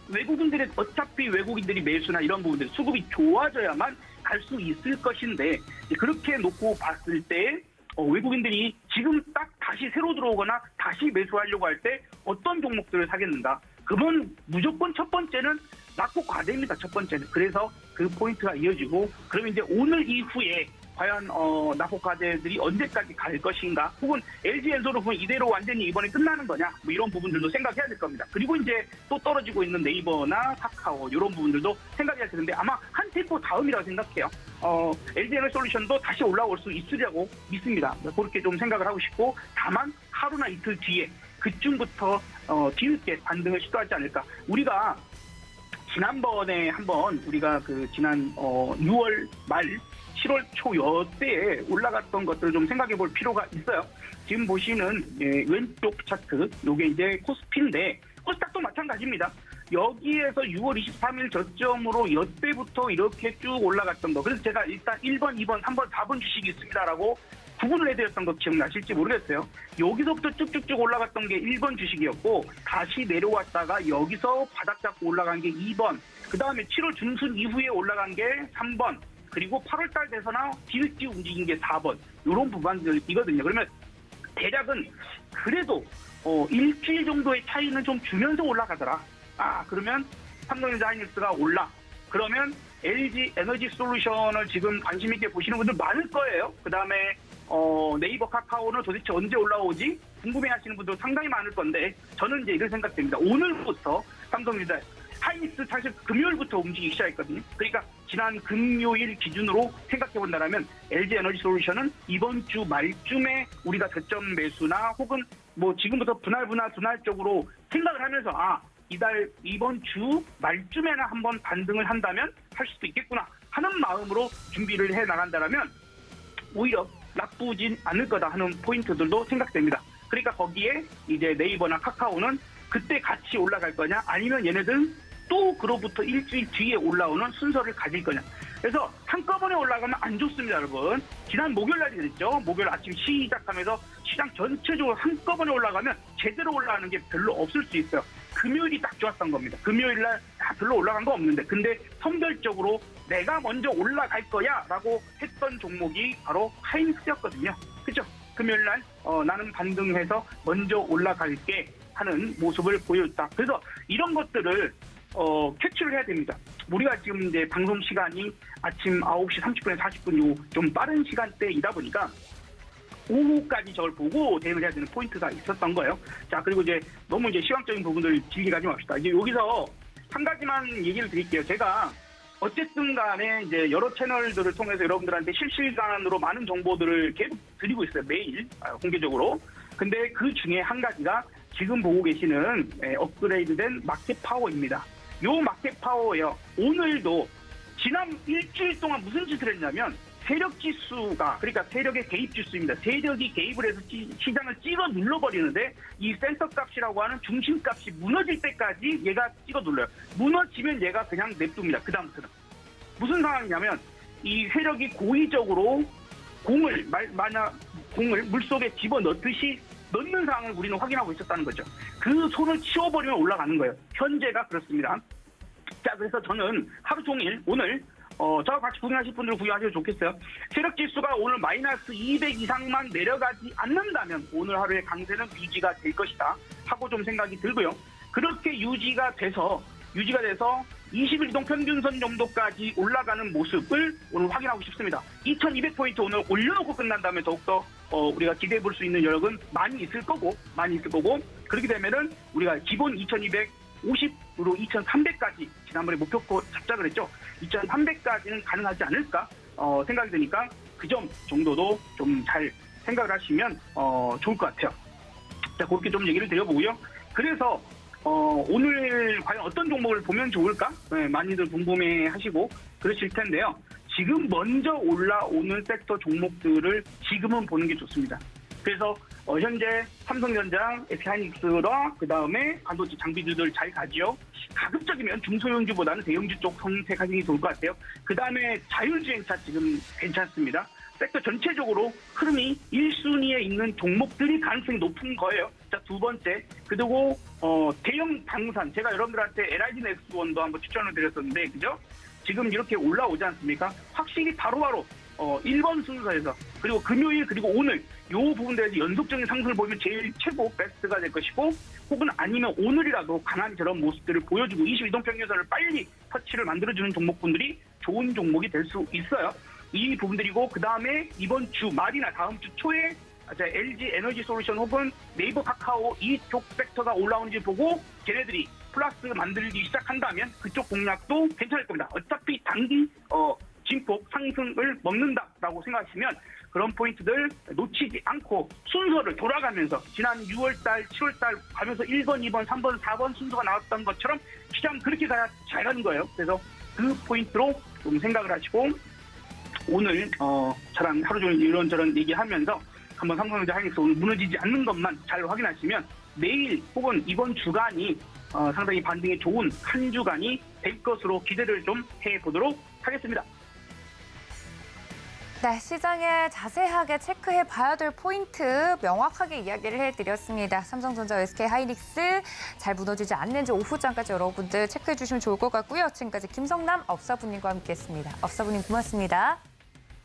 외국인들의 어차피 외국인들이 매수나 이런 부분들 수급이 좋아져야만 갈 수 있을 것인데 그렇게 놓고 봤을 때 외국인들이 지금 딱 다시 새로 들어오거나 다시 매수하려고 할 때 어떤 종목들을 사겠는가? 그건 무조건 첫 번째는 낙폭 과대입니다. 첫 번째는. 그래서 그 포인트가 이어지고 그러면 이제 오늘 이후에 과연 낙폭 과대들이 언제까지 갈 것인가? 혹은 LG엔솔은 이대로 완전히 이번에 끝나는 거냐? 뭐 이런 부분들도 생각해야 될 겁니다. 그리고 이제 또 떨어지고 있는 네이버나 카카오 이런 부분들도 생각해야 되는데 아마 한 템포 다음이라고 생각해요. LG에너지솔루션도 다시 올라올 수 있으려고 믿습니다. 그렇게 좀 생각을 하고 싶고 다만 하루나 이틀 뒤에 그쯤부터 뒤늦게 반등을 시도하지 않을까. 우리가 지난번에 한번 우리가 그 지난 6월 말 7월 초 여대에 올라갔던 것들을 좀 생각해 볼 필요가 있어요. 지금 보시는 왼쪽 차트, 요게 이제 코스피인데 코스닥도 마찬가지입니다. 여기에서 6월 23일 저점으로 여태부터 이렇게 쭉 올라갔던 거. 그래서 제가 일단 1번, 2번, 3번, 4번 주식이 있습니다라고 구분을 해드렸던 거 기억나실지 모르겠어요. 여기서부터 쭉쭉쭉 올라갔던 게 1번 주식이었고 다시 내려왔다가 여기서 바닥 잡고 올라간 게 2번. 그 다음에 7월 중순 이후에 올라간 게 3번. 그리고 8월달 돼서나 뒤늦게 움직인 게 4번. 이런 부분들이거든요. 그러면 대략은 그래도 일주일 정도의 차이는 좀 주면서 올라가더라. 그러면 삼성전자 하이닉스가 올라. 그러면 LG 에너지 솔루션을 지금 관심 있게 보시는 분들 많을 거예요. 그 다음에 네이버 카카오는 도대체 언제 올라오지? 궁금해하시는 분들 상당히 많을 건데 저는 이제 이런 생각됩니다. 오늘부터 삼성전자 하이닉스 사실 금요일부터 움직이기 시작했거든요. 그러니까 지난 금요일 기준으로 생각해본다면 LG 에너지 솔루션은 이번 주 말쯤에 우리가 저점 매수나 혹은 뭐 지금부터 분할적으로 생각을 하면서 이번 주 말쯤에는 한번 반등을 한다면 할 수도 있겠구나 하는 마음으로 준비를 해 나간다면 오히려 나쁘진 않을 거다 하는 포인트들도 생각됩니다. 그러니까 거기에 이제 네이버나 카카오는 그때 같이 올라갈 거냐 아니면 얘네들 또 그로부터 일주일 뒤에 올라오는 순서를 가질 거냐. 그래서 한꺼번에 올라가면 안 좋습니다, 여러분. 지난 목요일 날이 그랬죠. 목요일 아침 시작하면서 시장 전체적으로 한꺼번에 올라가면 제대로 올라가는 게 별로 없을 수 있어요. 금요일이 딱 좋았던 겁니다. 금요일 날 별로 올라간 거 없는데 근데 선별적으로 내가 먼저 올라갈 거야 라고 했던 종목이 바로 하이닉스였거든요. 그렇죠? 금요일 날 나는 반등해서 먼저 올라갈게 하는 모습을 보였다. 그래서 이런 것들을 캐치를 해야 됩니다. 우리가 지금 이제 방송 시간이 아침 9시 30분에서 40분 좀 빠른 시간대이다 보니까 오후까지 저걸 보고 대응을 해야 되는 포인트가 있었던 거예요. 자, 그리고 이제 너무 이제 시황적인 부분들을 길게 가지 맙시다. 이제 여기서 한 가지만 얘기를 드릴게요. 제가 어쨌든 간에 이제 여러 채널들을 통해서 여러분들한테 실시간으로 많은 정보들을 계속 드리고 있어요. 매일 공개적으로. 근데 그 중에 한 가지가 지금 보고 계시는 업그레이드된 마켓 파워입니다. 요 마켓 파워예요. 오늘도 지난 일주일 동안 무슨 짓을 했냐면 세력 지수가 그러니까 세력의 개입 지수입니다. 세력이 개입을 해서 시장을 찍어 눌러버리는데 이 센터 값이라고 하는 중심 값이 무너질 때까지 얘가 찍어 눌러요. 무너지면 얘가 그냥 냅둡니다. 그 다음부터는 무슨 상황이냐면 이 세력이 고의적으로 공을 물속에 집어넣듯이 넣는 상황을 우리는 확인하고 있었다는 거죠. 그 손을 치워버리면 올라가는 거예요. 현재가 그렇습니다. 자, 그래서 저는 하루 종일 오늘 저와 같이 구경하실 분들은 구경하셔도 좋겠어요. 세력지수가 오늘 마이너스 200 이상만 내려가지 않는다면 오늘 하루의 강세는 유지가 될 것이다 하고 좀 생각이 들고요. 그렇게 유지가 돼서 20일 이동 평균선 정도까지 올라가는 모습을 오늘 확인하고 싶습니다. 2200포인트 오늘 올려놓고 끝난 다음에 더욱더 우리가 기대해 볼 수 있는 여력은 많이 있을 거고 그렇게 되면은 우리가 기본 2250으로 2300까지 지난번에 목표코 잡자 그랬죠. 2300까지는 가능하지 않을까 생각이 드니까 그 점 정도도 좀 잘 생각을 하시면 좋을 것 같아요. 자, 그렇게 좀 얘기를 드려보고요. 그래서 오늘 과연 어떤 종목을 보면 좋을까? 네, 많이들 궁금해하시고 그러실 텐데요. 지금 먼저 올라오는 섹터 종목들을 지금은 보는 게 좋습니다. 그래서 현재 삼성전자, SK하이닉스와 그 다음에 반도체 장비주들 잘 가지요. 가급적이면 중소형주보다는 대형주 쪽 선택하시는 게 좋을 것 같아요. 그 다음에 자율주행차 지금 괜찮습니다. 섹터 전체적으로 흐름이 1순위에 있는 종목들이 가능성이 높은 거예요. 자, 두 번째, 그리고 대형 방산, 제가 여러분들한테 LIG 넥스원도 한번 추천을 드렸었는데, 그죠? 지금 이렇게 올라오지 않습니까? 확실히 바로바로 1번 순서에서, 그리고 금요일, 그리고 오늘 요 부분들에서 연속적인 상승을 보이면 제일 최고 베스트가 될 것이고, 혹은 아니면 오늘이라도 강한 저런 모습들을 보여주고 22동평균선을 빨리 터치를 만들어주는 종목분들이 좋은 종목이 될 수 있어요. 이 부분들이고, 그 다음에 이번 주 말이나 다음 주 초에 LG 에너지 솔루션 혹은 네이버 카카오 이쪽 섹터가 올라오는지 보고 걔네들이 플러스 만들기 시작한다면 그쪽 공략도 괜찮을 겁니다. 어차피 단기 진폭 상승을 먹는다라고 생각하시면 그런 포인트들 놓치지 않고 순서를 돌아가면서 지난 6월달, 7월달 가면서 1번, 2번, 3번, 4번 순서가 나왔던 것처럼 시장 그렇게 가야 잘 가는 거예요. 그래서 그 포인트로 좀 생각을 하시고 오늘 저랑 하루 종일 이런저런 얘기하면서 한번 삼성전자 하이닉스 오늘 무너지지 않는 것만 잘 확인하시면 내일 혹은 이번 주간이 상당히 반등이 좋은 한 주간이 될 것으로 기대를 좀 해보도록 하겠습니다. 네, 시장에 자세하게 체크해 봐야 될 포인트 명확하게 이야기를 해드렸습니다. 삼성전자, SK하이닉스 잘 무너지지 않는지 오후장까지 여러분들 체크해 주시면 좋을 것 같고요. 지금까지 김성남 업사부님과 함께했습니다. 업사부님 고맙습니다.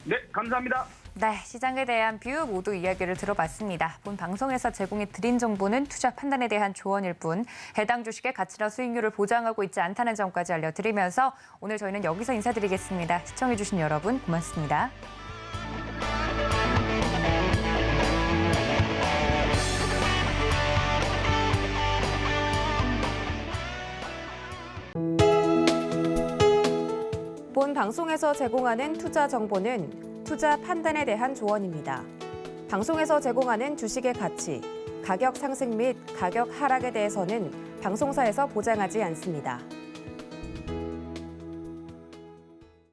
네, 감사합니다. 네, 시장에 대한 뷰 모두 이야기를 들어봤습니다. 본 방송에서 제공해 드린 정보는 투자 판단에 대한 조언일 뿐 해당 주식의 가치나 수익률을 보장하고 있지 않다는 점까지 알려드리면서 오늘 저희는 여기서 인사드리겠습니다. 시청해주신 여러분 고맙습니다. 본 방송에서 제공하는 투자 정보는 투자 판단에 대한 조언입니다. 방송에서 제공하는 주식의 가치, 가격 상승 및 가격 하락에 대해서는 방송사에서 보장하지 않습니다.